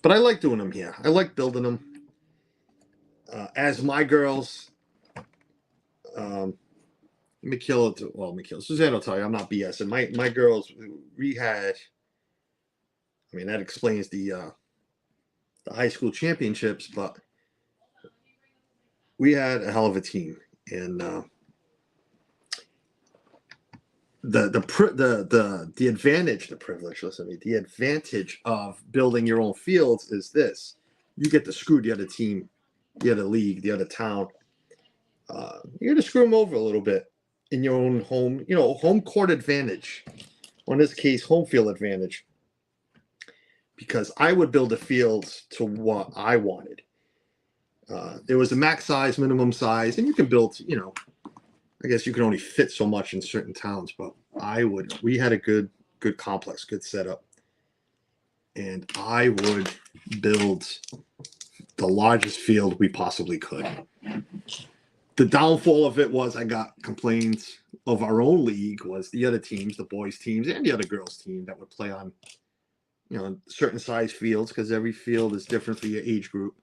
But I like doing them here. I like building them. As my girls, Suzanne will tell you, I'm not BSing. My girls, we had. I mean, that explains the high school championships, but we had a hell of a team, and the advantage of building your own fields is this: you get to screw the other team, the other league, the other town. You get to screw them over a little bit in your own home, home court advantage, or in this case, home field advantage. Because I would build the fields to what I wanted. There was a max size, minimum size, and you can build, I guess you can only fit so much in certain towns, but we had a good complex, good setup. And I would build the largest field we possibly could. The downfall of it was I got complaints of our own league, was the other teams, the boys teams and the other girls team that would play on, certain size fields, because every field is different for your age group.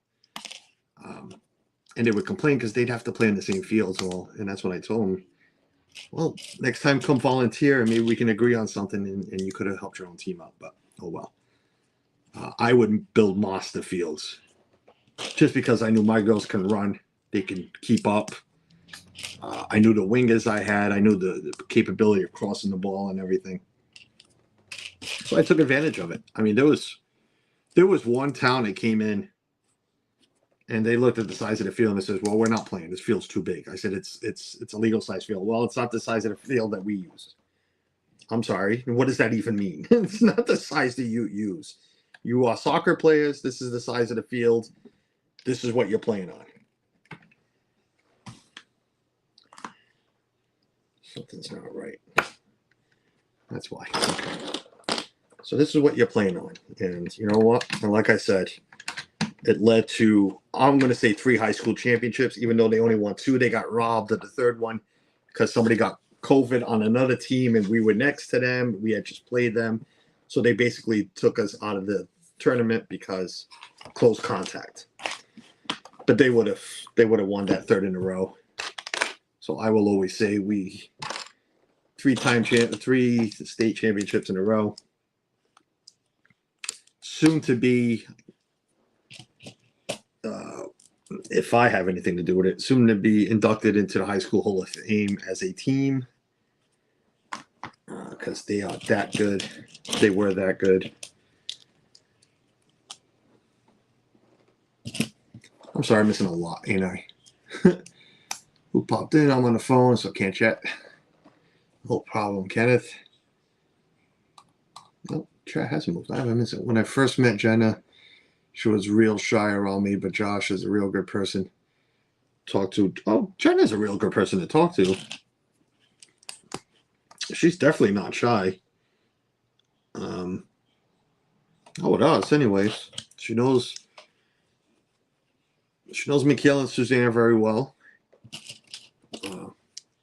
And they would complain because they'd have to play in the same fields. And that's when I told them, well, next time come volunteer and maybe we can agree on something, and you could have helped your own team out. But oh well. I wouldn't build monster fields just because I knew my girls can run. They can keep up. I knew the wingers I had. I knew the capability of crossing the ball and everything. So I took advantage of it. I mean, there was one town that came in, and they looked at the size of the field and says, well, we're not playing. This field's too big. I said, it's a legal size field. Well, it's not the size of the field that we use. I'm sorry. What does that even mean? It's not the size that you use. You are soccer players. This is the size of the field. This is what you're playing on. Something's not right. That's why. Okay. So this is what you're playing on. And you know what? And like I said, it led to, I'm going to say 3 high school championships, even though they only won 2. They got robbed of the third one because somebody got COVID on another team, and we were next to them. We had just played them. So they basically took us out of the tournament because close contact. But they would have won that third in a row. So I will always say 3 state championships in a row. Soon to be, if I have anything to do with it, soon to be inducted into the High School Hall of Fame as a team, because they are that good. They were that good. I'm sorry, I'm missing a lot, ain't I? Who popped in? I'm on the phone, so can't chat. No problem, Kenneth. Nope, chat hasn't moved. I haven't missed it. When I first met Jenna, she was real shy around me, but Josh is a real good person to talk to. Oh, Jenna's a real good person to talk to. She's definitely not shy. It does, anyways. She knows Mikhail and Susanna very well.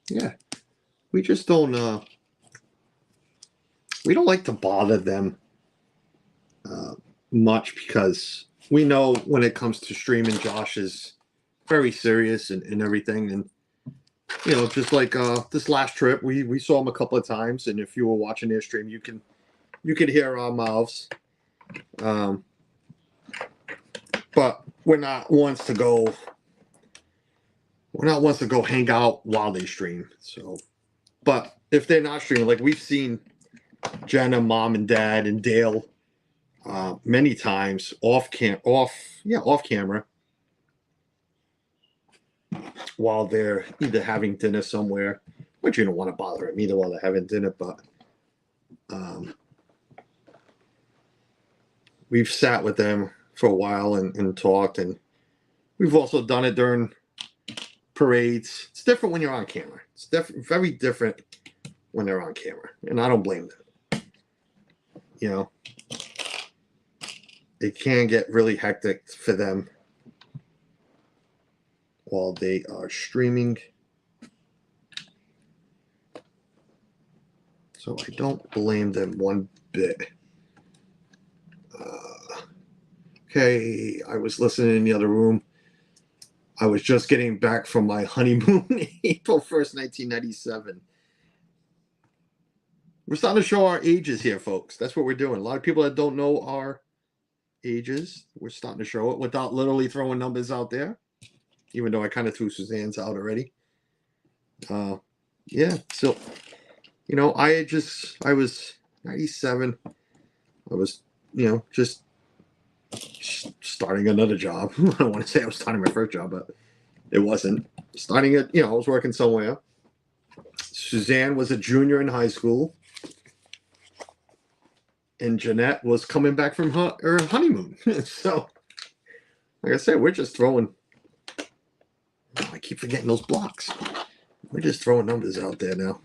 Yeah. We just don't we don't like to bother them much, because we know when it comes to streaming, Josh is very serious and everything. And, you know, just like this last trip, we saw him a couple of times. And if you were watching their stream, you could hear our mouths. But we're not ones to go hang out while they stream. So, but if they're not streaming, like we've seen Jenna, mom and dad, and Dale many times off camera while they're either having dinner somewhere, which you don't want to bother them either while they're having dinner, but we've sat with them for a while and talked, and we've also done it during parades. It's different when you're on camera. It's very different when they're on camera, and I don't blame them. You know, it can get really hectic for them while they are streaming. So I don't blame them one bit. Okay, I was listening in the other room. I was just getting back from my honeymoon, April 1st, 1997. We're starting to show our ages here, folks. That's what we're doing. A lot of people that don't know our ages, we're starting to show it without literally throwing numbers out there, even though I kind of threw Suzanne's out already. Yeah, so, you know, I was 97. I was, you know, just starting another job. I don't want to say I was starting my first job, but it wasn't. Starting it, you know, I was working somewhere. Suzanne was a junior in high school. And Jeanette was coming back from her honeymoon. So, like I said, we're just throwing. Oh, I keep forgetting those blocks. We're just throwing numbers out there now.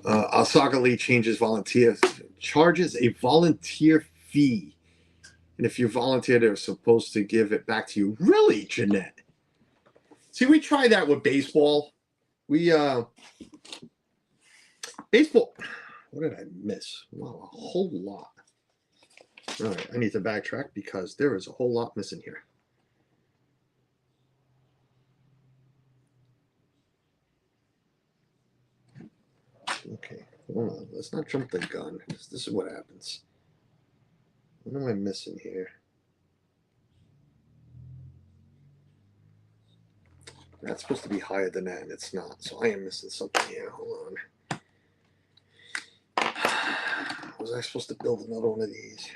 Osaka Lee charges a volunteer fee. And if you volunteer, they're supposed to give it back to you. Really, Jeanette? See, we tried that with baseball. Baseball. What did I miss? Wow, a whole lot. All right, I need to backtrack because there is a whole lot missing here. Okay, hold on. Let's not jump the gun. This is what happens. What am I missing here? That's supposed to be higher than that, and it's not. So I am missing something here. Hold on. Was I supposed to build another one of these?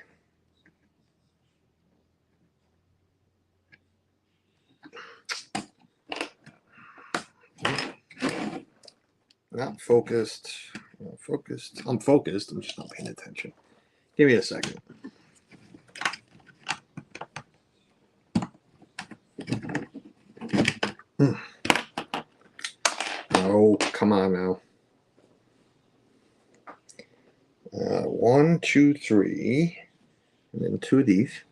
Not focused. Not focused. I'm focused. I'm just not paying attention. Give me a second. Oh, come on now. 1, 2, 3, and then 2 of these.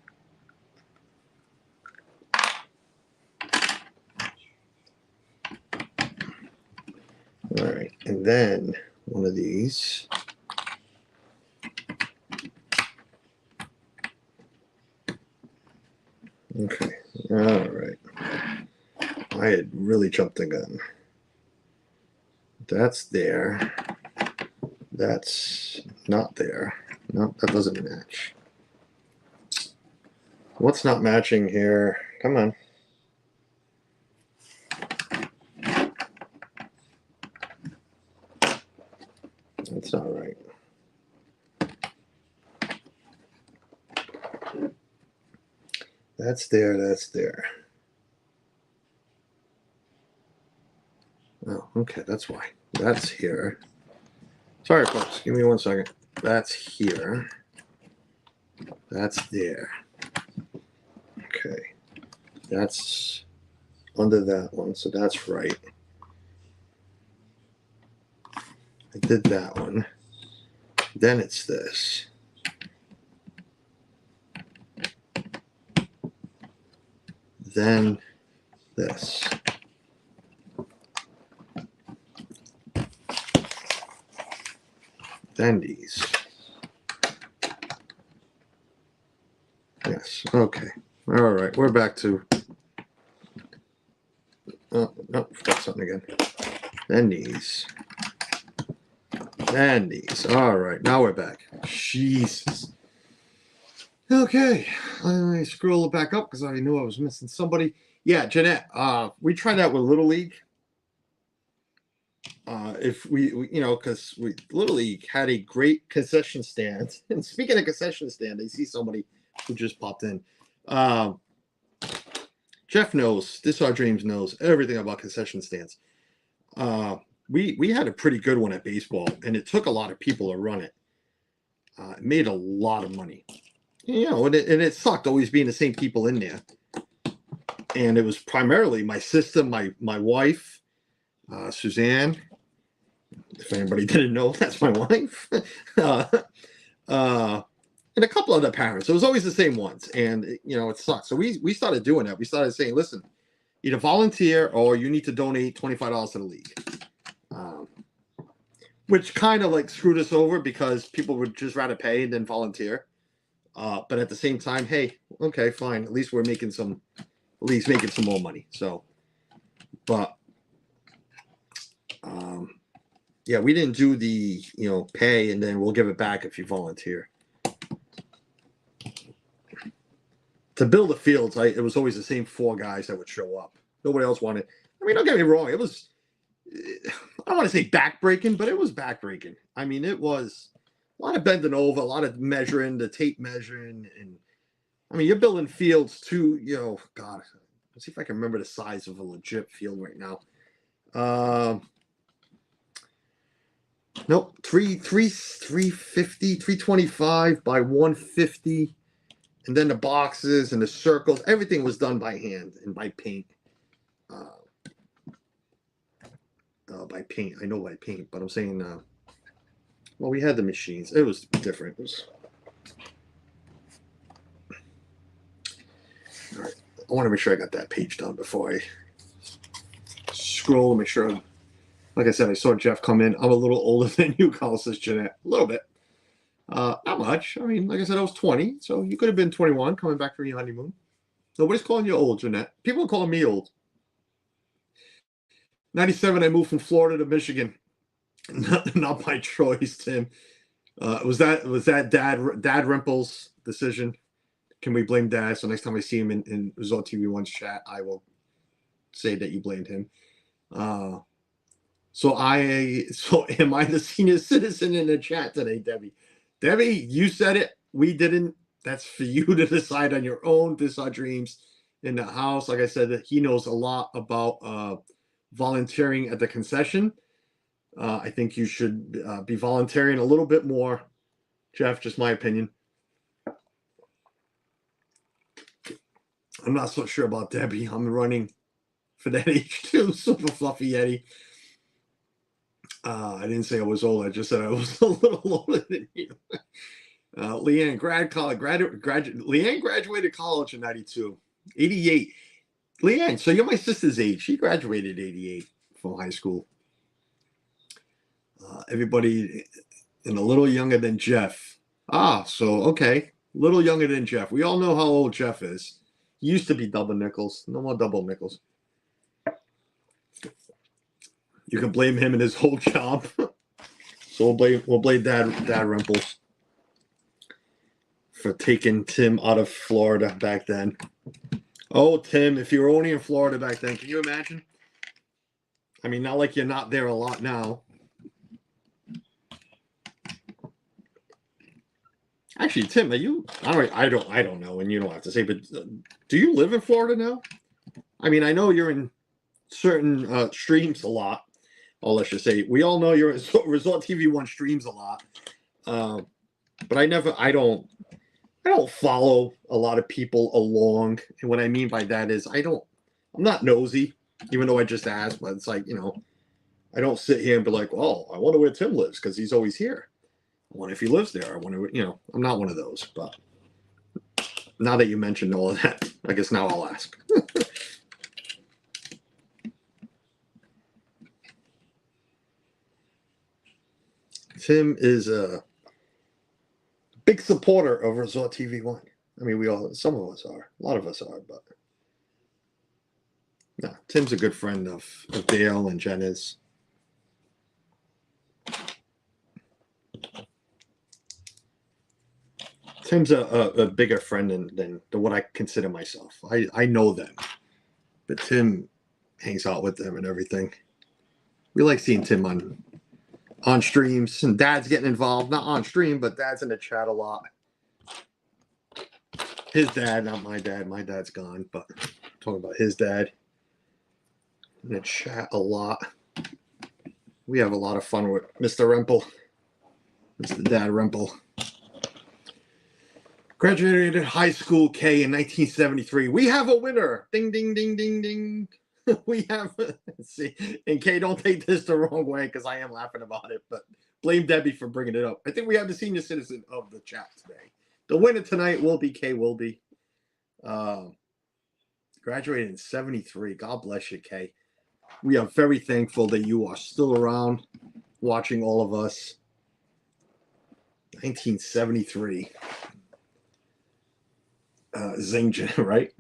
All right, and then one of these. Okay, all right. I had really jumped the gun. That's there. That's not there. No, that doesn't match. What's not matching here? Come on. That's not right. That's there. That's there. Oh, okay. That's why. That's here. Sorry, folks. Give me 1 second. That's here. That's there. Okay. That's under that one, so that's right. I did that one. Then it's this. Then this. attendees. Yes. Okay. All right. We're back to. Oh, no, forgot something again. Attendees. Attendees. All right. Now we're back. Jesus. Okay. Let me scroll it back up because I knew I was missing somebody. Yeah, Jeanette. We tried that with Little League. If we because Little League had a great concession stand. And speaking of concession stand, I see somebody who just popped in. Jeff knows, This Our Dreams knows everything about concession stands. We had a pretty good one at baseball, and it took a lot of people to run it. It made a lot of money. And it sucked always being the same people in there. And it was primarily my sister, my wife, Suzanne. If anybody didn't know, that's my wife. And a couple other parents. It was always the same ones. And, it sucked. So we started doing that. We started saying, listen, either volunteer or you need to donate $25 to the league. Which kind of like screwed us over because people would just rather pay than volunteer. But at the same time, hey, okay, fine. At least we're making some more money. So, but, yeah, we didn't do the, pay and then we'll give it back if you volunteer. To build the fields, it was always the same 4 guys that would show up. Nobody else wanted. I mean, don't get me wrong. It was, I don't want to say backbreaking, but it was backbreaking. I mean, it was a lot of bending over, a lot of measuring, the tape measuring. And I mean, you're building fields too, God, let's see if I can remember the size of a legit field right now. Nope, 350, 325 by 150. And then the boxes and the circles, everything was done by hand and by paint. By paint, I know by paint, but I'm saying, well, we had the machines. It was different. All right, I want to make sure I got that page done before I scroll and make sure. Like I said, I saw Jeff come in. I'm a little older than you, Carl, says Jeanette. A little bit. Not much. I mean, like I said, I was 20, so you could have been 21 coming back from your honeymoon. Nobody's calling you old, Jeanette. People are calling me old. 97, I moved from Florida to Michigan. Not by choice, Tim. Was that Dad Rimple's decision? Can we blame Dad? So next time I see him in Resort TV One's chat, I will say that you blamed him. So am I the senior citizen in the chat today, Debbie? Debbie, you said it. We didn't. That's for you to decide on your own. This Our Dreams in the house. Like I said, that he knows a lot about volunteering at the concession. I think you should be volunteering a little bit more, Jeff. Just my opinion. I'm not so sure about Debbie. I'm running for that age too. Super fluffy Yeti. I didn't say I was old. I just said I was a little older than you. Leanne, Leanne graduated college in 92. 88. Leanne, so you're my sister's age. She graduated 88 from high school. Everybody and a little younger than Jeff. So okay. A little younger than Jeff. We all know how old Jeff is. He used to be double nickels. No more double nickels. You can blame him and his whole job. So we'll blame Dad Rimples for taking Tim out of Florida back then. Oh, Tim, if you were only in Florida back then, can you imagine? I mean, not like you're not there a lot now. Actually, Tim, are you? I don't know, and you don't have to say, but do you live in Florida now? I mean, I know you're in certain streams a lot. Oh, let's just say we all know you're in Resort TV One streams a lot. But I don't follow a lot of people along. And what I mean by that is I'm not nosy, even though I just asked, but it's like, I don't sit here and be like, well, I wonder where Tim lives because he's always here. I wonder if he lives there. I wonder, I'm not one of those. But now that you mentioned all of that, I guess now I'll ask. Tim is a big supporter of Resort TV1. I mean, some of us are. A lot of us are, but no, Tim's a good friend of Dale and Jenna's. Tim's a bigger friend than what I consider myself. I know them, but Tim hangs out with them and everything. We like seeing Tim on streams, and Dad's getting involved. Not on stream, but Dad's in the chat a lot. His dad, not my dad. My dad's gone, but I'm talking about his dad. In the chat a lot. We have a lot of fun with Mr. Rempel. Mr. Dad Rempel. Graduated high school K in 1973. We have a winner. Ding, ding, ding, ding, ding. We have, see, and Kay, don't take this the wrong way because I am laughing about it, but blame Debbie for bringing it up. I think we have the senior citizen of the chat today. The winner tonight will be Kay Wilby. Graduated in 73. God bless you, Kay. We are very thankful that you are still around watching all of us. 1973. Zing, right?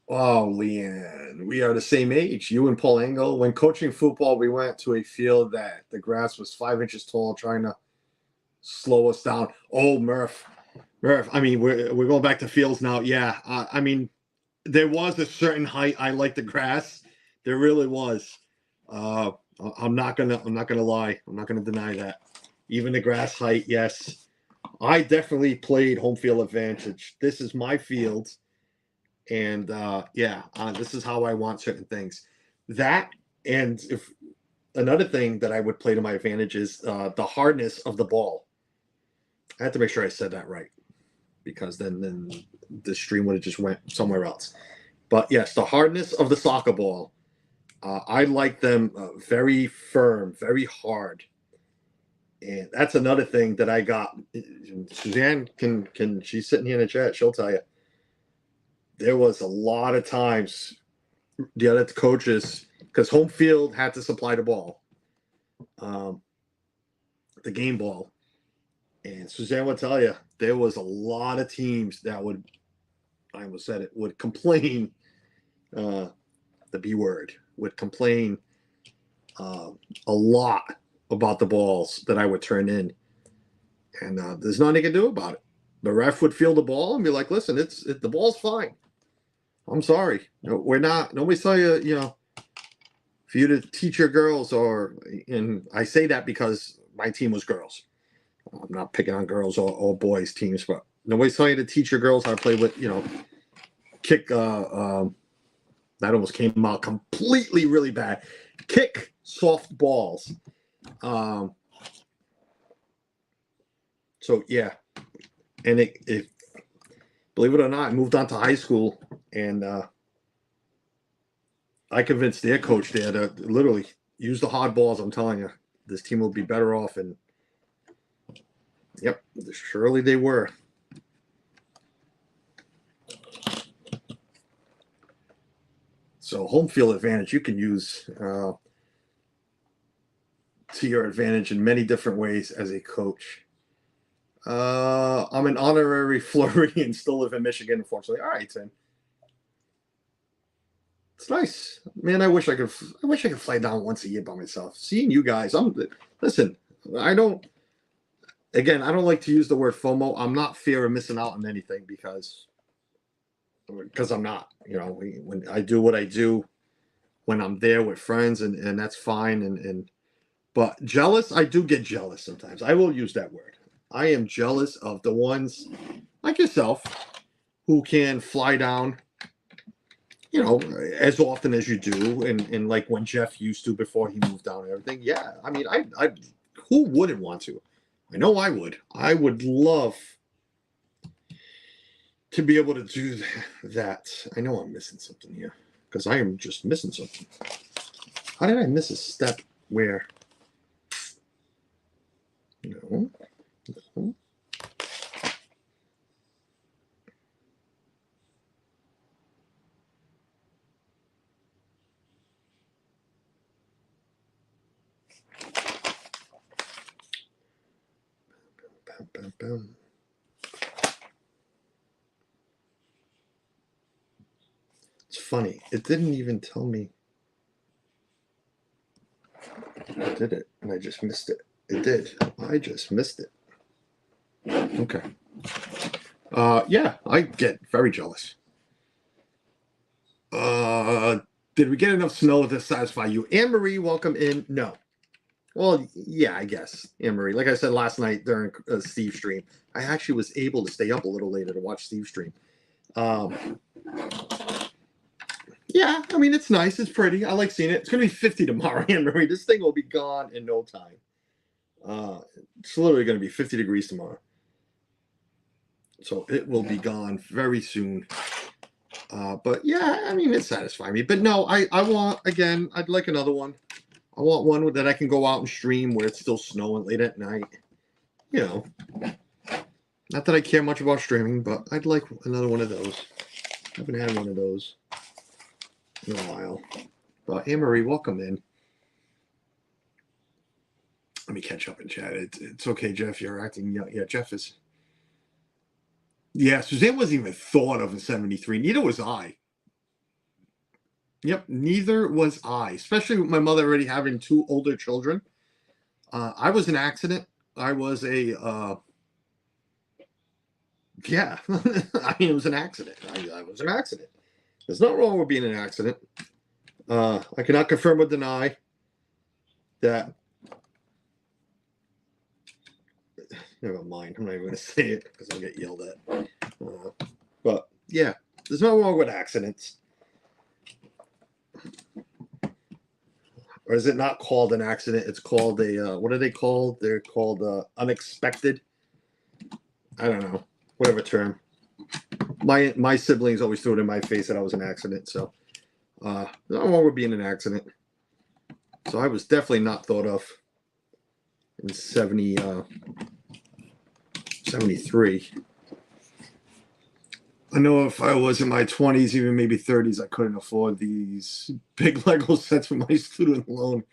Oh, Leanne, we are the same age. You and Paul Engel. When coaching football, we went to a field that the grass was 5 inches tall, trying to slow us down. Oh, Murph. I mean, we're going back to fields now. Yeah, I mean, there was a certain height. I like the grass. There really was. I'm not gonna lie. I'm not gonna deny that. Even the grass height, yes. I definitely played home field advantage. This is my field. And this is how I want certain things. That, and if another thing that I would play to my advantage is the hardness of the ball. I had to make sure I said that right, because then the stream would have just went somewhere else. But yes, the hardness of the soccer ball. I like them very firm, very hard. And that's another thing that I got. Suzanne she's sitting here in the chat. She'll tell you. There was a lot of times the other coaches, because home field had to supply the ball, the game ball. And Suzanne would tell you, there was a lot of teams that would, I almost said it, would complain, the B word, would complain a lot about the balls that I would turn in. And there's nothing they could do about it. The ref would feel the ball and be like, listen, the ball's fine. I'm sorry. No, we're not. Nobody's telling you, for you to teach your girls, and I say that because my team was girls. I'm not picking on girls or boys teams, but nobody's telling you to teach your girls how to play with, kick. That almost came out completely really bad. Kick soft balls. So yeah, and it believe it or not, I moved on to high school, and I convinced their coach there to literally use the hard balls. I'm telling you, this team will be better off. And yep, surely they were. So home field advantage you can use to your advantage in many different ways as a coach. I'm an honorary Floridian, still live in Michigan, unfortunately. All right, Tim. It's nice, man. I wish I could fly down once a year by myself. Seeing you guys, listen. I don't like to use the word FOMO. I'm not fear of missing out on anything because I'm not. When I do what I do, when I'm there with friends, and that's fine. But jealous, I do get jealous sometimes. I will use that word. I am jealous of the ones like yourself who can fly down, as often as you do, and like when Jeff used to before he moved down and everything. Yeah, I mean, I who wouldn't want to? I know I would. I would love to be able to do that. I know I'm missing something here because I am just missing something. How did I miss a step where? No. Bam, bam, bam. It's funny. It didn't even tell me. I did it, and I just missed it. It did. I just missed it. Okay. Yeah, I get very jealous. Did we get enough snow to satisfy you? Anne-Marie, welcome in. No. Well, yeah, I guess, Anne-Marie. Like I said last night during Steve's stream, I actually was able to stay up a little later to watch Steve's stream. Yeah, I mean, it's nice. It's pretty. I like seeing it. It's going to be 50 tomorrow, Anne-Marie. This thing will be gone in no time. It's literally going to be 50 degrees tomorrow. So it will be gone very soon. But yeah, I mean, it's satisfying me. But no, I want, again, I'd like another one. I want one that I can go out and stream where it's still snowing late at night. You know, not that I care much about streaming, but I'd like another one of those. I haven't had one of those in a while. But Anne-Marie, welcome in. Let me catch up in chat. It's okay, Jeff. You're acting young. Yeah, Jeff is. Yeah, Suzanne wasn't even thought of in 73. Neither was I. Yep, neither was I. Especially with my mother already having two older children. I was an accident. I was a... yeah, I mean, it was an accident. I was an accident. There's nothing wrong with being an accident. I cannot confirm or deny that. Never mind. I'm not even going to say it because I'll get yelled at. But yeah, there's nothing wrong with accidents. Or is it not called an accident? It's called a, what are they called? They're called unexpected. I don't know. Whatever term. My siblings always threw it in my face that I was an accident. So nothing wrong with being an accident. So I was definitely not thought of in 73. I know if I was in my 20s, even maybe 30s, I couldn't afford these big Lego sets for my student loan.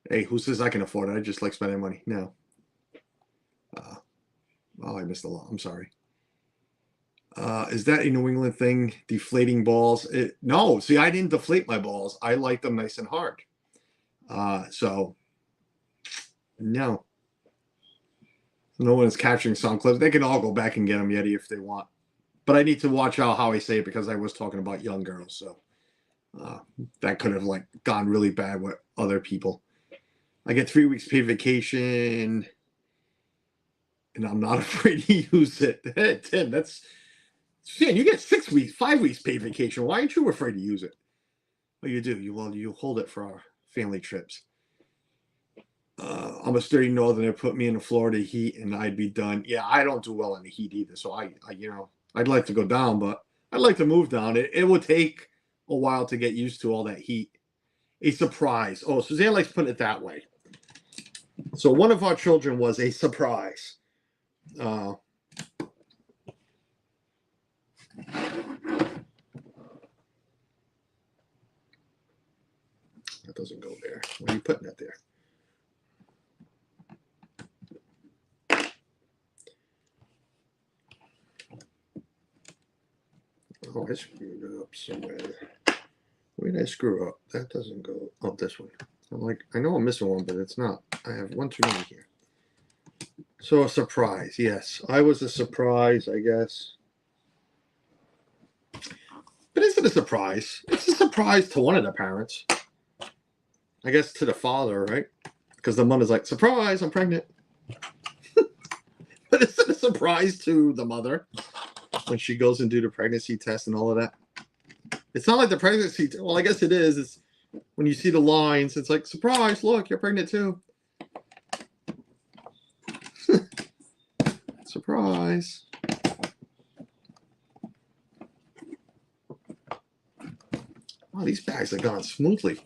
Hey, who says I can afford it? I just like spending money. No. Oh, I missed a lot. I'm sorry. Is that a New England thing? Deflating balls? No. See, I didn't deflate my balls. I like them nice and hard. So, no. No one is capturing sound clips. They can all go back and get them, Yeti, if they want. But I need to watch out how I say it because I was talking about young girls. So that could have like gone really bad with other people. I get 3 weeks paid vacation, and I'm not afraid to use it. Hey, Tim, that's... Shit, you get 6 weeks, 5 weeks paid vacation. Why aren't you afraid to use it? Well, you do. You hold it for our family trips. I'm a sturdy northerner. Put me in the Florida heat, and I'd be done. Yeah, I don't do well in the heat either. So I I'd like to go down, but I'd like to move down. It would take a while to get used to all that heat. A surprise. Oh, Suzanne likes putting it that way. So one of our children was a surprise. That doesn't go there. Why are you putting that there? Oh, I screwed it up somewhere. Where did I screw up? That doesn't go. Oh, this one. I'm like, I know I'm missing one, but it's not. I have one too many here. So a surprise. Yes, I was a surprise, I guess. But is it a surprise? It's a surprise to one of the parents. I guess to the father, right? Because the mother's like, surprise, I'm pregnant. But is it a surprise to the mother when she goes and do the pregnancy test and all of that? It's not like the pregnancy. Well, I guess it is. It's when you see the lines, it's like, surprise, look, you're pregnant too. Surprise. Wow, these bags have gone smoothly.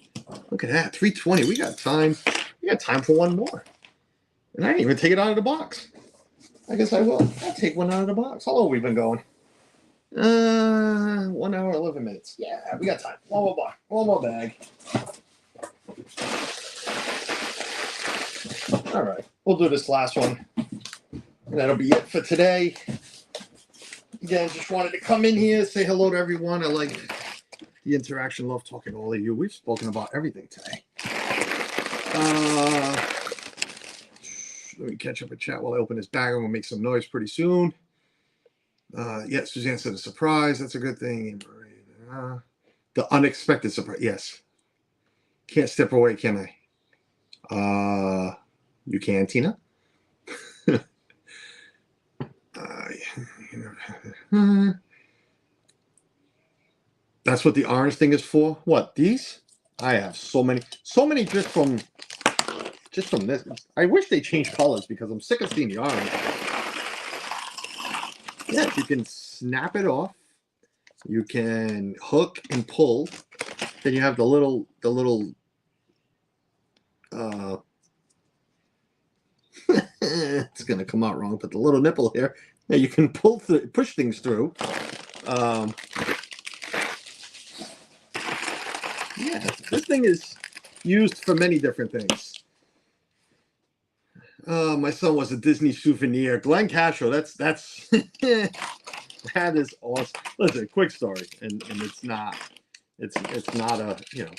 Look at that, 320. We got time. We got time for one more. And I didn't even take it out of the box. I guess I will. I'll take one out of the box. How long have we been going? 1 hour, 11 minutes. Yeah, we got time. One more box. One more bag. All right. We'll do this last one. And that'll be it for today. Again, just wanted to come in here, say hello to everyone. I like the interaction. Love talking to all of you. We've spoken about everything today. Let me catch up a chat while I open this bag. I'm going to make some noise pretty soon. Yeah, Suzanne said a surprise. That's a good thing. The unexpected surprise. Yes. Can't step away, can I? You can, Tina. That's what the orange thing is for. What, these? I have so many just from this. I wish they changed colors because I'm sick of seeing the orange. Yeah, you can snap it off. You can hook and pull. Then you have the little it's gonna come out wrong, but the little nipple here that you can push things through. Yeah, this thing is used for many different things. My son was a Disney souvenir. Glenn Castro, that's that is awesome. Listen, quick story, and it's not a, you know,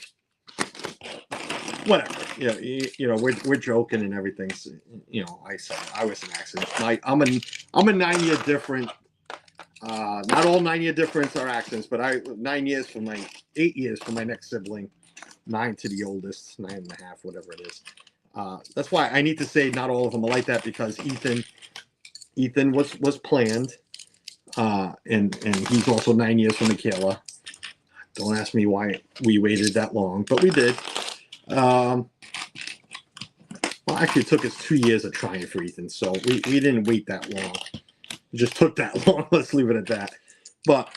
whatever. We're joking and everything. So, you know, I said I was an accident. I'm a 9-year difference. Not all 9-year difference are accidents, but 9 years from my 8 years from my next sibling, 9 to the oldest, 9.5, whatever it is. That's why I need to say not all of them are like that, because Ethan was planned, and he's also 9 years from Michaela. Don't ask me why we waited that long, but we did. Well, actually, it took us 2 years of trying for Ethan, so we didn't wait that long. It just took that long. Let's leave it at that. But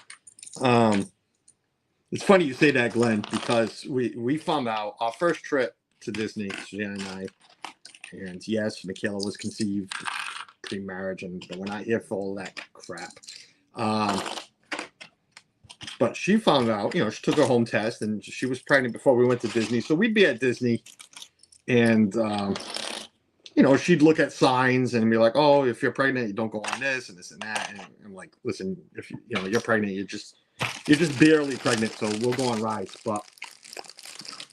it's funny you say that, Glenn, because we found out our first trip to Disney, Suzanne and I, and yes, Michaela was conceived pre-marriage, and we're not here for all that crap. But she found out, you know, she took her home test, and she was pregnant before we went to Disney. So we'd be at Disney, and you know, she'd look at signs and be like, "Oh, if you're pregnant, you don't go on this and this and that." And I'm like, "Listen, if you're pregnant, you're just barely pregnant, so we'll go on rides." But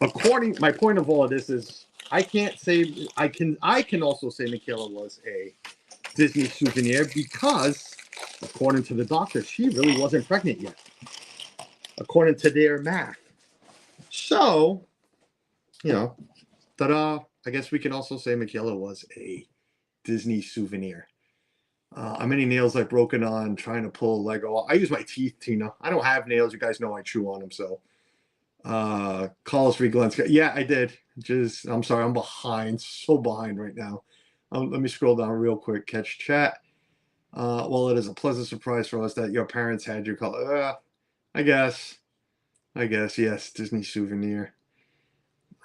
my point of all of this is, I can't say I can also say Michaela was a Disney souvenir because, according to the doctor, she really wasn't pregnant yet, according to their math. So, you know, ta-da! I guess we can also say Michaela was a Disney souvenir. How many nails I've broken on trying to pull Lego? I use my teeth, Tina. I don't have nails. You guys know I chew on them. So, calls for Glenn. Yeah, I did. I'm sorry. I'm behind. So behind right now. Let me scroll down real quick. Catch chat. Well, it is a pleasant surprise for us that your parents had you call. I guess. Yes. Disney souvenir.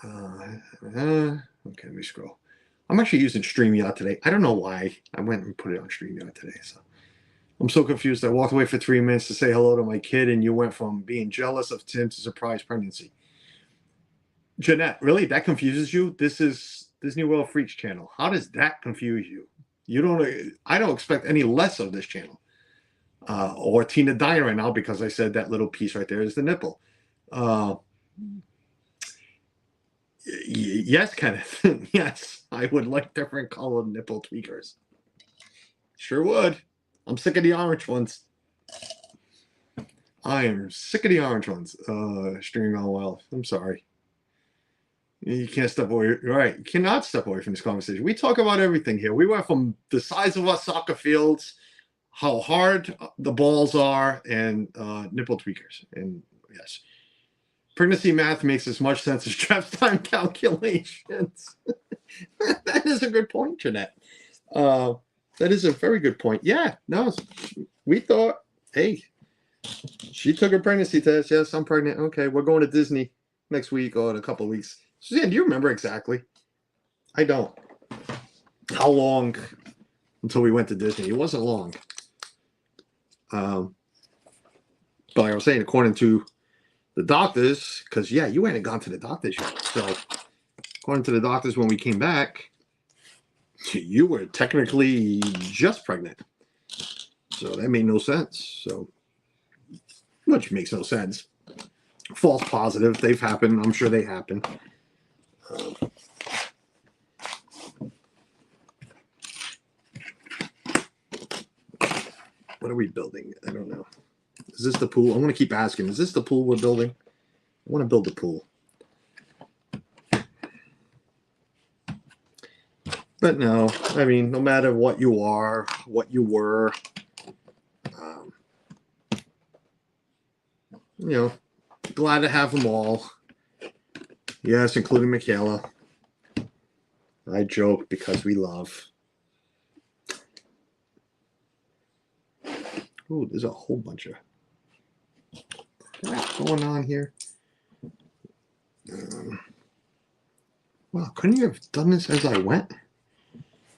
Okay, let me scroll. I'm actually using StreamYard today. I don't know why. I went and put it on StreamYard today. So I'm so confused. I walked away for 3 minutes to say hello to my kid, and you went from being jealous of Tim to surprise pregnancy. Jeanette, really? That confuses you? This is Disney World Freaks channel. How does that confuse you? I don't expect any less of this channel. Or Tina dying right now because I said that little piece right there is the nipple. Yes, Kenneth. Yes, I would like different colored nipple tweakers. Sure would. I'm sick of the orange ones. I am sick of the orange ones. Streaming on well. I'm sorry. You can't step away. Right. You cannot step away from this conversation. We talk about everything here. We went from the size of our soccer fields, how hard the balls are, and nipple tweakers. And yes. Pregnancy math makes as much sense as Jeff's time calculations. That is a good point, Jeanette. That is a very good point. Yeah, no, we thought, hey, she took her pregnancy test. Yes, I'm pregnant. Okay, we're going to Disney next week or in a couple of weeks. Suzanne, do you remember exactly? I don't. How long until we went to Disney? It wasn't long. But like I was saying, according to the doctors, because yeah, you hadn't gone to the doctors yet. So according to the doctors, when we came back, You were technically just pregnant. So that made no sense. So, which makes no sense. False positive. They've happened. I'm sure they happen. What are we building? I don't know. Is this the pool? I want to keep asking. Is this the pool we're building? I want to build the pool. But no, I mean, no matter what you are, what you were, you know, glad to have them all. Yes, including Michaela. I joke because we love. Ooh, there's a whole bunch of crap going on here. Wow, couldn't you have done this as I went?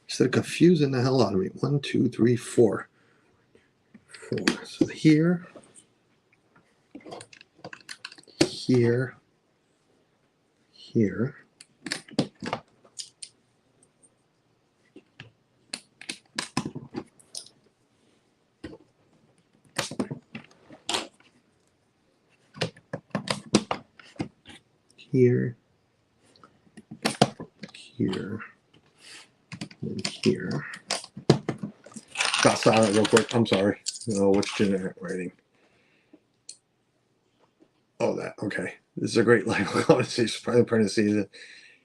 Instead of confusing the hell out of me. 1, 2, 3, 4. 4. So here, here, here. Here, here, and here. Got silent real quick. I'm sorry. Oh, what's generic writing? Oh, that. Okay. This is a great live conversation. Probably pregnancy.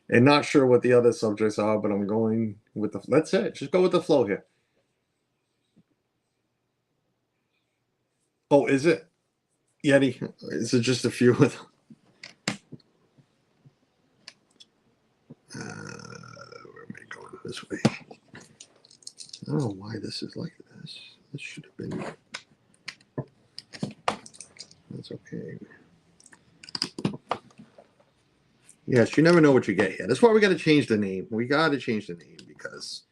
And not sure what the other subjects are, but I'm going with the. That's it. Just go with the flow here. Oh, is it? Yeti? Is it just a few of them? Where am I going? This way. I don't know why this is like this. This should have been. That's okay. Yes, you never know what you get here. That's why we got to change the name. We got to change the name because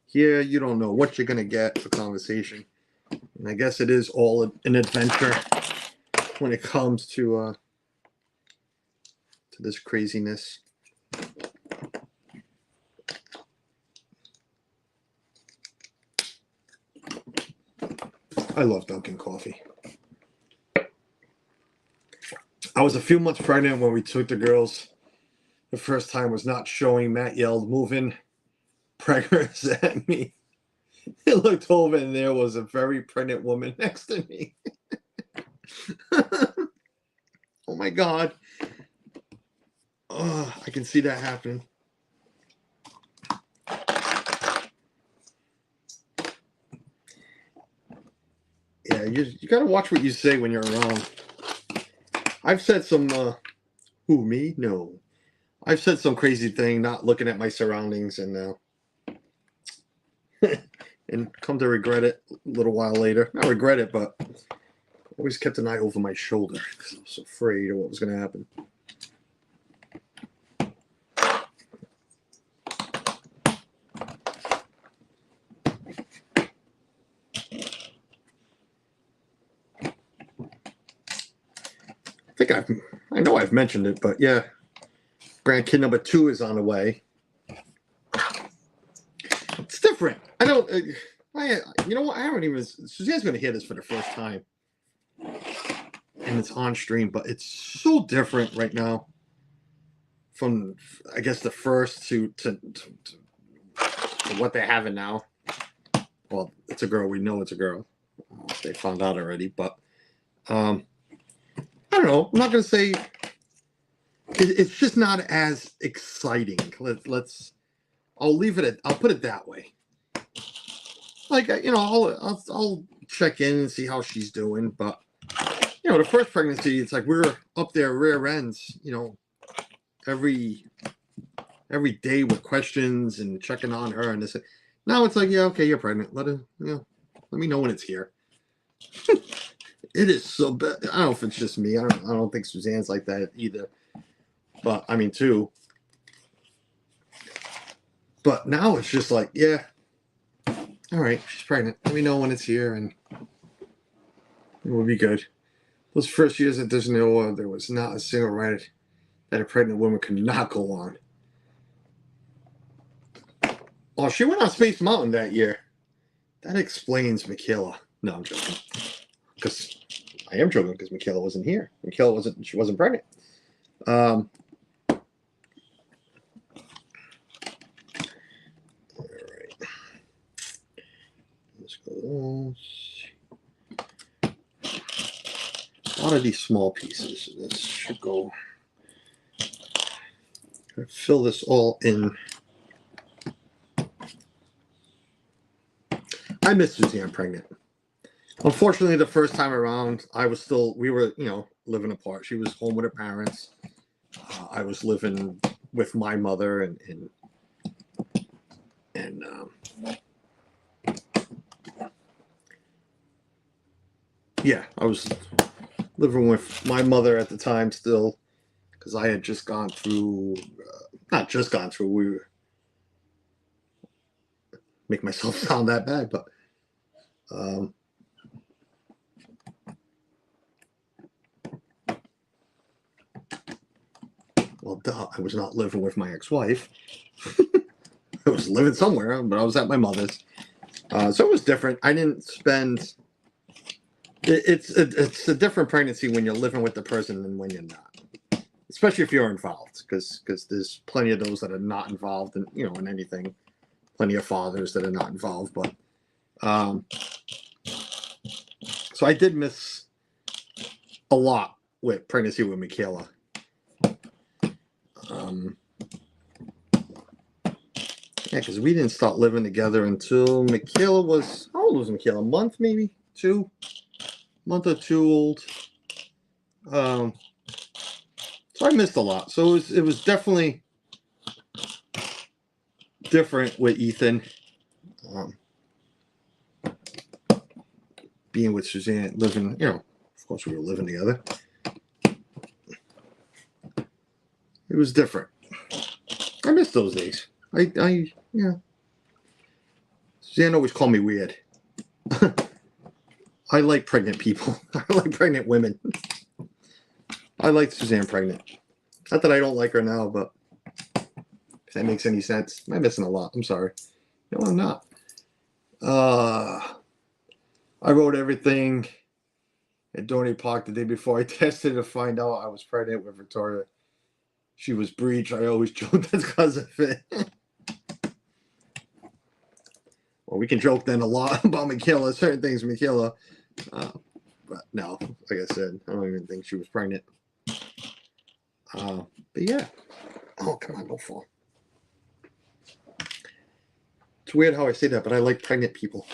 here you don't know what you're going to get for conversation. And I guess it is all an adventure when it comes to this craziness. I love Dunkin' coffee. I was a few months pregnant when we took the girls. The first time was not showing. Matt yelled, "Moving preggers" at me. I looked over and there was a very pregnant woman next to me. Oh my God. Oh, I can see that happening. Yeah, you got to watch what you say when you're around. I've said some, who, me? No. I've said some crazy thing, not looking at my surroundings, and and come to regret it a little while later. Not regret it, but always kept an eye over my shoulder because I was afraid of what was going to happen. I know I've mentioned it, but yeah, grandkid number 2 is on the way. It's different. I don't. You know what? I haven't even. Suzanne's going to hear this for the first time, and it's on stream, but it's so different right now from, I guess, the first to what they're having now. Well, it's a girl. We know it's a girl. They found out already, but I don't know. I'm not going to say it's just not as exciting. I'll leave it at. I'll put it that way. Like, I'll check in and see how she's doing, but the first pregnancy, it's like we're up there rear ends, every day with questions and checking on her and this. Now it's like, yeah, okay, you're pregnant. Let me know when it's here. It is so bad. I don't know if it's just me. I don't think Suzanne's like that either. But I mean, too. But now it's just like, yeah, all right, she's pregnant. Let me know when it's here, and it will be good. Those first years at Disney World, there was not a single ride that a pregnant woman could not go on. Oh, she went on Space Mountain that year. That explains Michaela. No, I'm joking. Because I am joking because Michaela wasn't here. She wasn't pregnant. All right. Let's go. A lot of these small pieces. This should go. Fill this all in. I miss Suzanne pregnant. Unfortunately, the first time around, we were, living apart. She was home with her parents. I was living with my mother and yeah, I was living with my mother at the time still, because I had just gone through, not just gone through, we were, make myself sound that bad, but well, duh, I was not living with my ex-wife. I was living somewhere, but I was at my mother's. So it was different. I didn't spend. It's a different pregnancy when you're living with the person than when you're not, especially if you're involved, because there's plenty of those that are not involved in anything. Plenty of fathers that are not involved, but so I did miss a lot with pregnancy with Michaela. Yeah, because we didn't start living together until Michaela was, how old was Michaela? A month, maybe? 2? Month or 2 old. So I missed a lot. So it was definitely different with Ethan. Being with Suzanne, living, of course we were living together. It was different. I miss those days. Suzanne always called me weird. I like pregnant people. I like pregnant women. I like Suzanne pregnant. Not that I don't like her now, but if that makes any sense. I'm missing a lot. I'm sorry. No, I'm not. I wrote everything at Donny Park the day before I tested to find out I was pregnant with Victoria. She was breech. I always joke that's because of it. Well, we can joke then a lot about Michaela, certain things Michaela. But no, like I said, I don't even think she was pregnant. But yeah. Oh, come on, don't fall. It's weird how I say that, but I like pregnant people.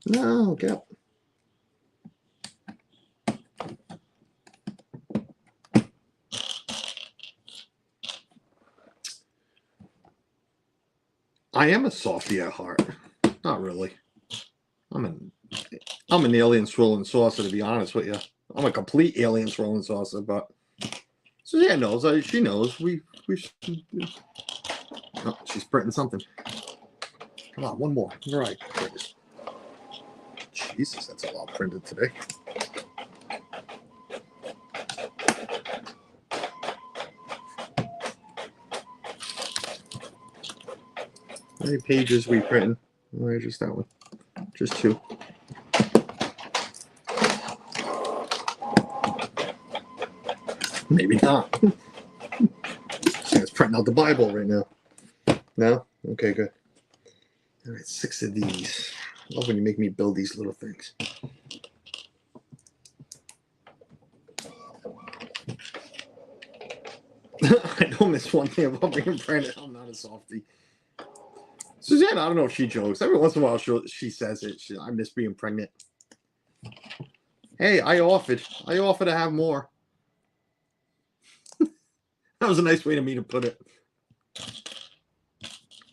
No, get up. I am a softie at heart. Not really. I'm an alien swirling saucer, to be honest with you. I'm a complete alien swirling saucer, but Suzanne knows. She knows. Oh, she's printing something. Come on, one more. All right. Jesus, that's a lot printed today. How many pages we printing? Oh, just that one. Just 2. Maybe not. It's printing out the Bible right now. No? Okay, good. All right, 6 of these. I love when you make me build these little things. I don't miss one thing about being pregnant. I'm not a softie. Suzanne, I don't know if she jokes. Every once in a while, she says it. I miss being pregnant. Hey, I offered to have more. That was a nice way to me to put it.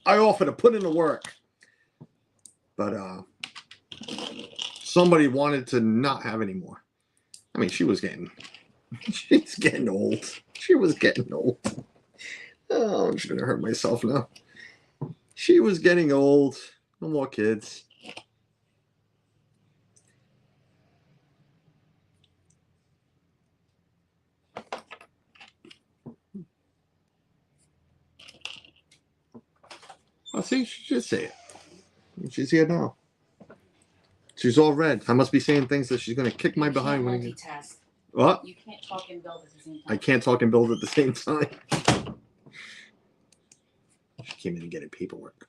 I offered to put in the work. But somebody wanted to not have any more. I mean, she's getting old. She was getting old. Oh, I'm just going to hurt myself now. She was getting old. No more kids. Oh, see, she should say it. She's here now. She's all red. I must be saying things that she's going to kick my behind when I get. What? You can't talk and build at the same time. I can't talk and build at the same time. She came in and get her paperwork.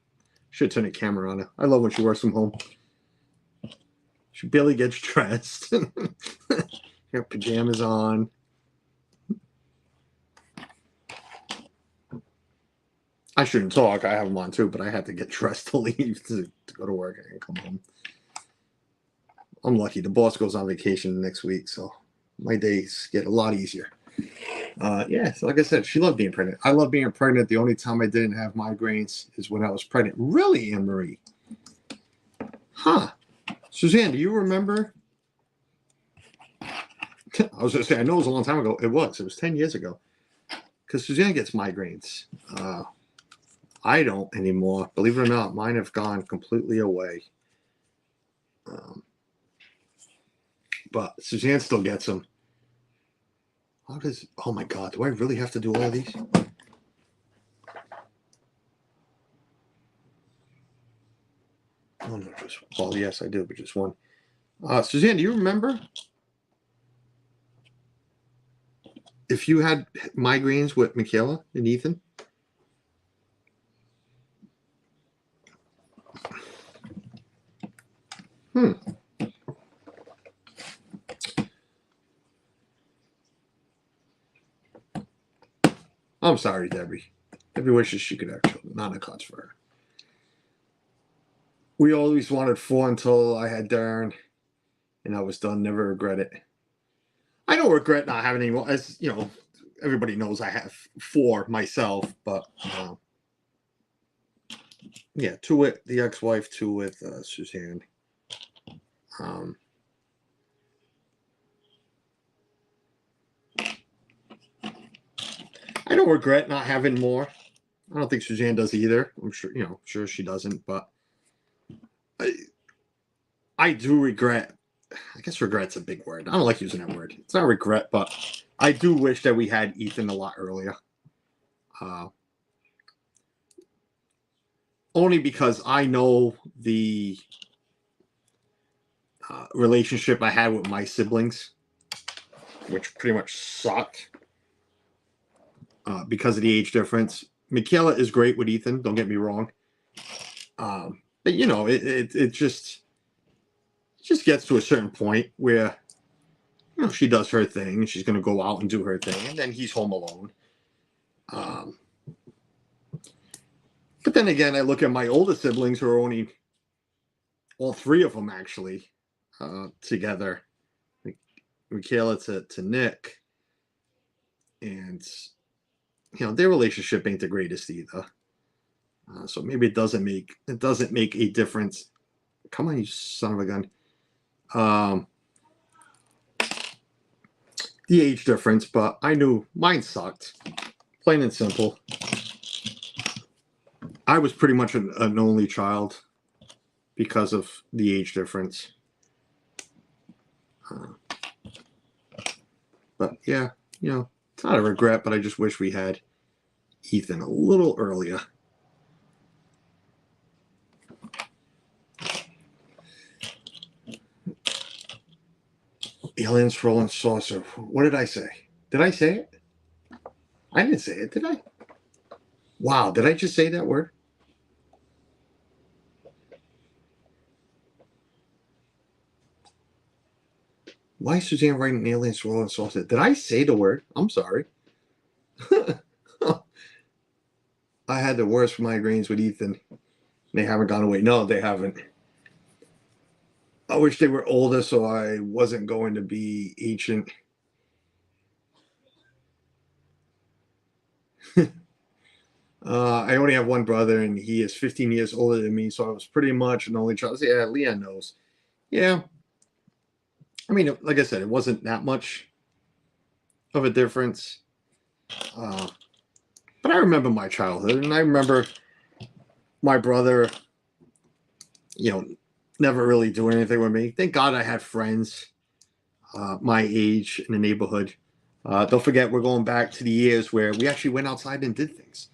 Should turn a camera on her. I love when she works from home. She barely gets dressed. Her pajamas on. I shouldn't talk. I have them on too, but I had to get dressed to leave to go to work and come home. I'm lucky. The boss goes on vacation next week, so my days get a lot easier. Yeah, so like I said, she loved being pregnant. I love being pregnant. The only time I didn't have migraines is when I was pregnant. Really, Anne-Marie? Huh. Suzanne, do you remember? I was going to say, I know it was a long time ago. It was 10 years ago. Because Suzanne gets migraines. I don't anymore. Believe it or not, mine have gone completely away. But Suzanne still gets them. Oh my God, do I really have to do all of these? Oh no, just, well, yes, I do, but just one. Suzanne, do you remember if you had migraines with Michaela and Ethan? I'm sorry, Debbie. Debbie wishes she could have children. Not a cause for her. We always wanted 4 until I had Darren, and I was done. Never regret it. I don't regret not having any more. As you know, everybody knows I have 4 myself, but yeah, 2 with the ex-wife, 2 with Suzanne. I don't regret not having more. I don't think Suzanne does either. I'm sure she doesn't, but I do regret. I guess regret's a big word. I don't like using that word. It's not regret, but I do wish that we had Ethan a lot earlier. Only because I know the relationship I had with my siblings, which pretty much sucked because of the age difference. Michaela is great with Ethan, don't get me wrong. But it just gets to a certain point where she does her thing and she's going to go out and do her thing, and then he's home alone. But then again, I look at my older siblings who are only all 3 of them actually together. Michaela to Nick, and their relationship ain't the greatest either. So maybe it doesn't make a difference. Come on, you son of a gun. The age difference, but I knew mine sucked. Plain and simple. I was pretty much an only child because of the age difference. But yeah, it's not a regret, but I just wish we had Ethan a little earlier. Aliens rolling saucer. What did I say? Did I say it? I didn't say it, did I? Wow, did I just say that word? Why is Suzanne writing aliens rolling saucer? Did I say the word? I'm sorry. I had the worst migraines with Ethan. They haven't gone away. No, they haven't. I wish they were older so I wasn't going to be ancient. I only have one brother, and he is 15 years older than me, so I was pretty much an only child. Yeah, Leon knows. Yeah. I mean, like I said, it wasn't that much of a difference. But I remember my childhood, and I remember my brother, never really doing anything with me. Thank God I had friends my age in the neighborhood. Don't forget, we're going back to the years where we actually went outside and did things.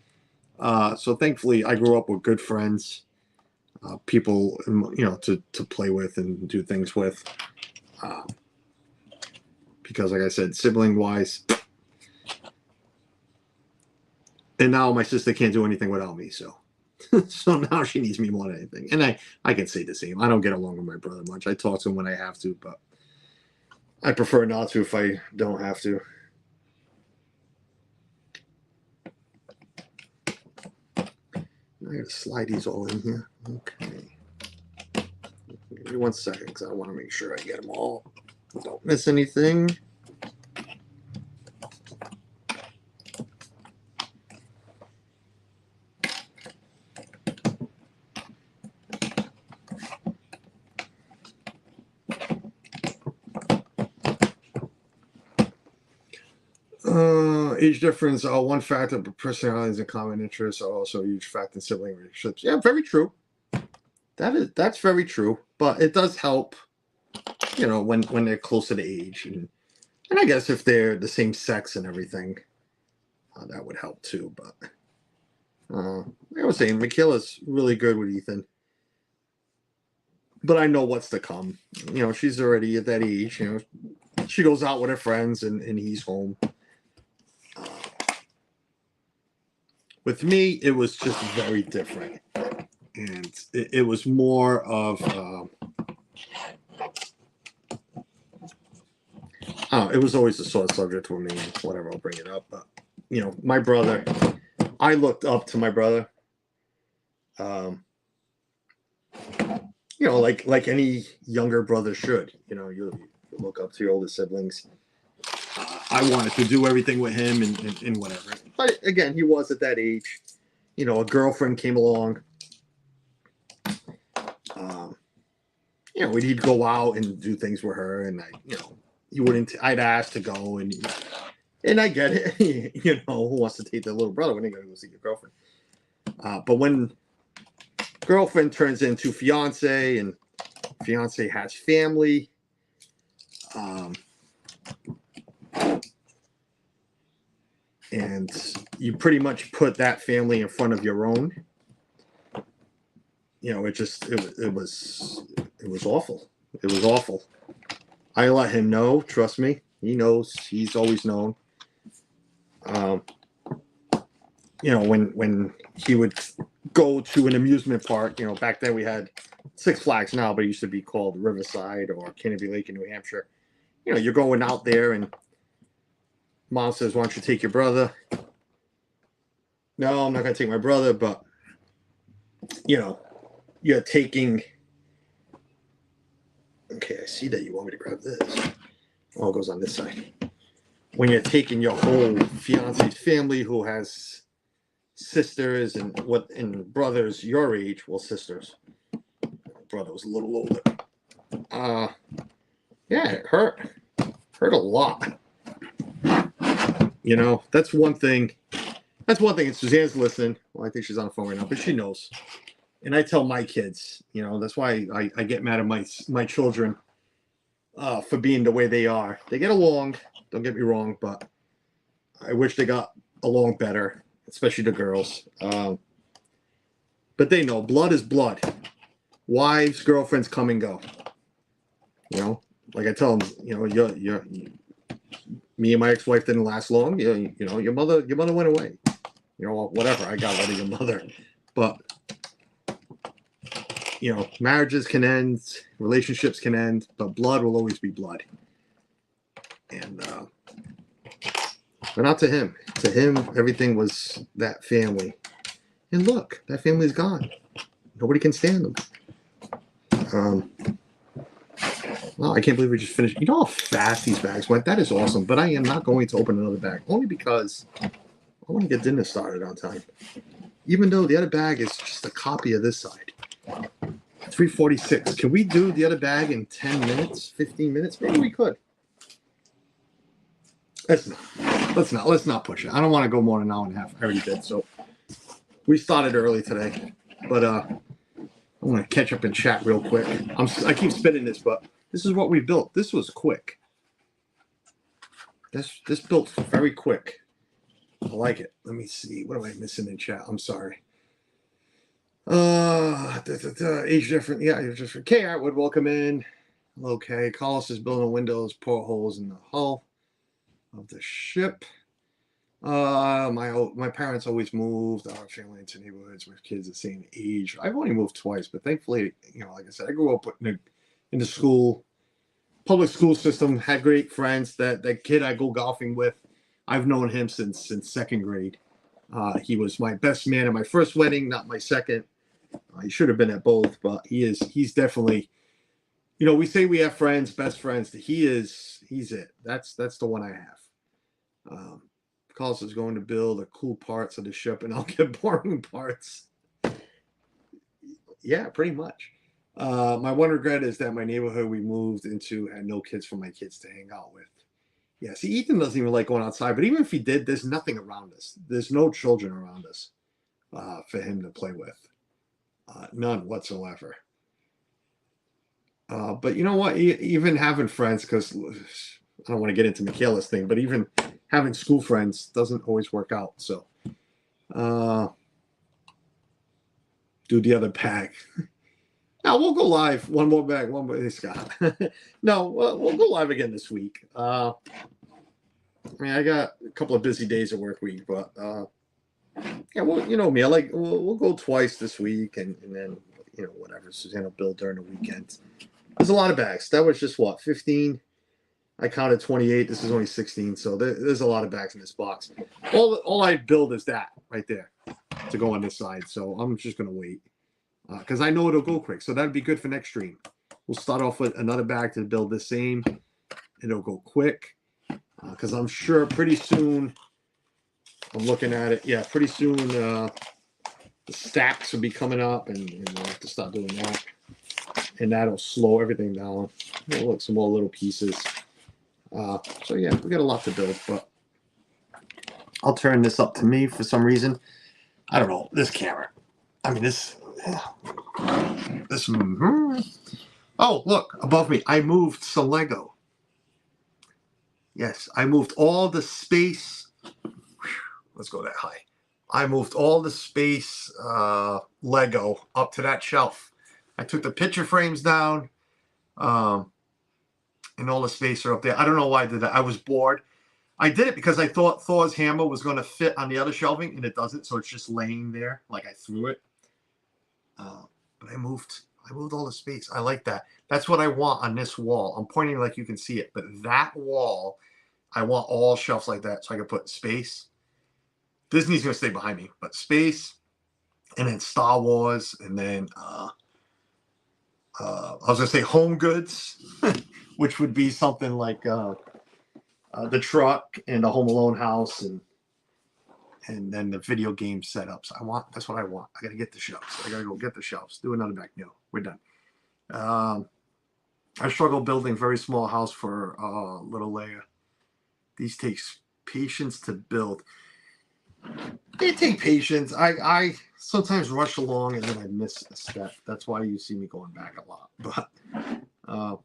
So thankfully, I grew up with good friends, people, to play with and do things with. Because, like I said, sibling wise, and now my sister can't do anything without me. So, so now she needs me more than anything. And I can say the same. I don't get along with my brother much. I talk to him when I have to, but I prefer not to if I don't have to. I gotta slide these all in here. Okay. Give me 1 second because I want to make sure I get them all. Don't miss anything. Age difference, one factor, but personalities and common interests are also a huge factor in sibling relationships. Yeah, very true. That's very true. But it does help, when they're closer to age, and I guess if they're the same sex and everything, that would help too. But I was saying, Michaela's really good with Ethan. But I know what's to come. She's already at that age. She goes out with her friends, and he's home. With me, it was just very different. And it was more of, it was always a sore subject for me, and whatever, I'll bring it up. But, my brother, I looked up to my brother. Like any younger brother should. You look up to your older siblings. I wanted to do everything with him and whatever. But again, he was at that age. A girlfriend came along. We'd go out and do things with her, and I'd ask to go, and I get it. Who wants to take their little brother when they're going to go see your girlfriend? But when girlfriend turns into fiance, and fiance has family, and you pretty much put that family in front of your own. It was awful. It was awful. I let him know. Trust me, he knows. He's always known. When he would go to an amusement park, back then we had Six Flags now, but it used to be called Riverside or Canopy Lake in New Hampshire. You're going out there, and mom says, "Why don't you take your brother?" No, I'm not going to take my brother, but you're taking. Okay, I see that you want me to grab this. Oh, it goes on this side. When you're taking your whole fiance's family who has sisters and brothers your age, well, sisters. Brother was a little older. Yeah, it hurt. Hurt a lot. That's one thing. That's one thing. And Suzanne's listening. Well, I think she's on the phone right now, but she knows. And I tell my kids, that's why I get mad at my children for being the way they are. They get along, don't get me wrong, but I wish they got along better, especially the girls. But they know blood is blood. Wives, girlfriends come and go. Like I tell them, you're me and my ex-wife didn't last long. Your mother went away. Whatever. I got rid of your mother, but marriages can end, relationships can end, but blood will always be blood. And but not to him. To him, everything was that family. And look, that family's gone. Nobody can stand them. Wow, I can't believe we just finished. You know how fast these bags went? That is awesome. But I am not going to open another bag, only because I want to get dinner started on time. Even though the other bag is just a copy of this side. 3:46. Can we do the other bag in 10 minutes, 15 minutes? Maybe we could. Let's not push it. I don't want to go more than an hour and a half. I already did. So we started early today. But I'm gonna catch up and chat real quick. I keep spinning this, but this is what we built. This was quick. This built very quick. I like it. Let me see. What am I missing in chat? I'm sorry. Age different. Yeah, you're just K. Atwood, welcome in. Okay, Carlos is building windows, portholes in the hull of the ship. My parents always moved our family into neighborhoods with kids the same age. I've only moved twice, but thankfully, like I said, I grew up in the school, public school system. Had great friends. That kid I go golfing with, I've known him since second grade. He was my best man at my first wedding, not my second. He should have been at both, but he's definitely. We say we have friends, best friends. He's it. That's the one I have. Carlos is going to build the cool parts of the ship, and I'll get boring parts. Yeah, pretty much. My one regret is that my neighborhood we moved into had no kids for my kids to hang out with. Yeah, see, Ethan doesn't even like going outside, but even if he did, there's nothing around us. There's no children around us for him to play with. None whatsoever. But you know what? Even having friends, because I don't want to get into Michaela's thing, but even having school friends doesn't always work out. So, do the other bag. Now we'll go live. One more bag. One more. Hey, Scott. No, we'll go live again this week. I got a couple of busy days at work week, but yeah, well, you know me. We'll go twice this week, and then whatever. Suzanne will build during the weekend. There's a lot of bags. That was just what 15. I counted 28. This is only 16, so there's a lot of bags in this box. All I build is that right there to go on this side. So I'm just gonna wait because I know it'll go quick. So that'd be good for next stream. We'll start off with another bag to build the same. It'll go quick because I'm sure pretty soon. I'm looking at it. Yeah, pretty soon the stacks will be coming up, and we'll have to start doing that. And that'll slow everything down. Look, some more little pieces. So yeah, we got a lot to build, but I'll turn this up to me for some reason. I don't know, this camera. I mean, this. Oh, look, above me. I moved some Lego. Yes, I moved all the space. Let's go that high. I moved all the space Lego up to that shelf. I took the picture frames down. And all the space are up there. I don't know why I did that. I was bored. I did it because I thought Thor's hammer was going to fit on the other shelving, and it doesn't. So it's just laying there, like I threw it. But I moved all the space. I like that. That's what I want on this wall. I'm pointing like you can see it, but that wall, I want all shelves like that, so I can put space. Disney's going to stay behind me, but space, and then Star Wars, and then I was going to say home goods. Which would be something like the truck and the Home Alone house, and then the video game setups. That's what I want. I gotta get the shelves. I gotta go get the shelves. Do another back. No, we're done. I struggle building very small house for little Leia. These takes patience to build. They take patience. I sometimes rush along and then I miss a step. That's why you see me going back a lot. But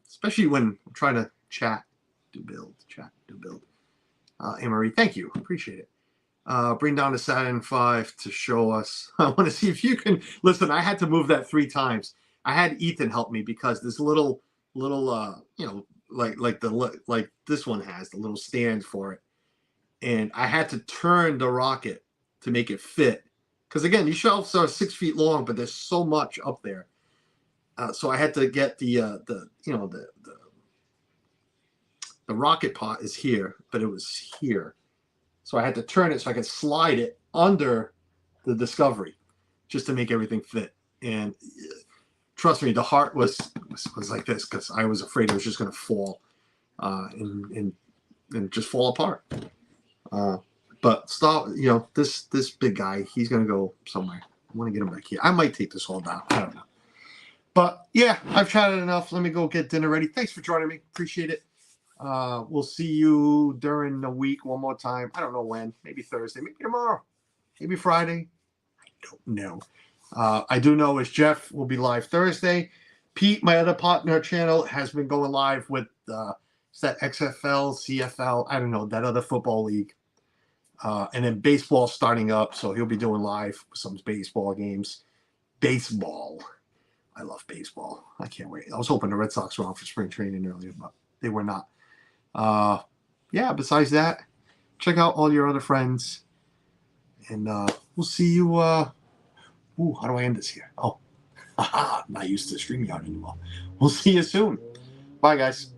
especially when I'm trying to chat, do build. Anne-Marie, thank you. Appreciate it. Bring down the Saturn V to show us. I want to see if you can listen. I had to move that 3 times. I had Ethan help me because this little like this one has the little stand for it, and I had to turn the rocket to make it fit. Because again, these shelves are 6 feet long, but there's so much up there. So I had to get the rocket pot is here, but it was here. So I had to turn it so I could slide it under the Discovery just to make everything fit. And trust me, the heart was like this because I was afraid it was just going to fall and just fall apart. But this big guy, he's going to go somewhere. I want to get him back here. I might take this all down. I don't know. But yeah, I've chatted enough. Let me go get dinner ready. Thanks for joining me. Appreciate it. We'll see you during the week one more time. I don't know when. Maybe Thursday. Maybe tomorrow. Maybe Friday. I don't know. I do know is Jeff will be live Thursday. Pete, my other partner channel, has been going live with is that XFL, CFL, I don't know, that other football league. And then baseball starting up, so he'll be doing live some baseball games. Baseball. I love baseball. I can't wait. I was hoping the Red Sox were out for spring training earlier, but they were not. Yeah, besides that, check out all your other friends. And we'll see you. Ooh, how do I end this here? Oh, I'm not used to StreamYard anymore. We'll see you soon. Bye, guys.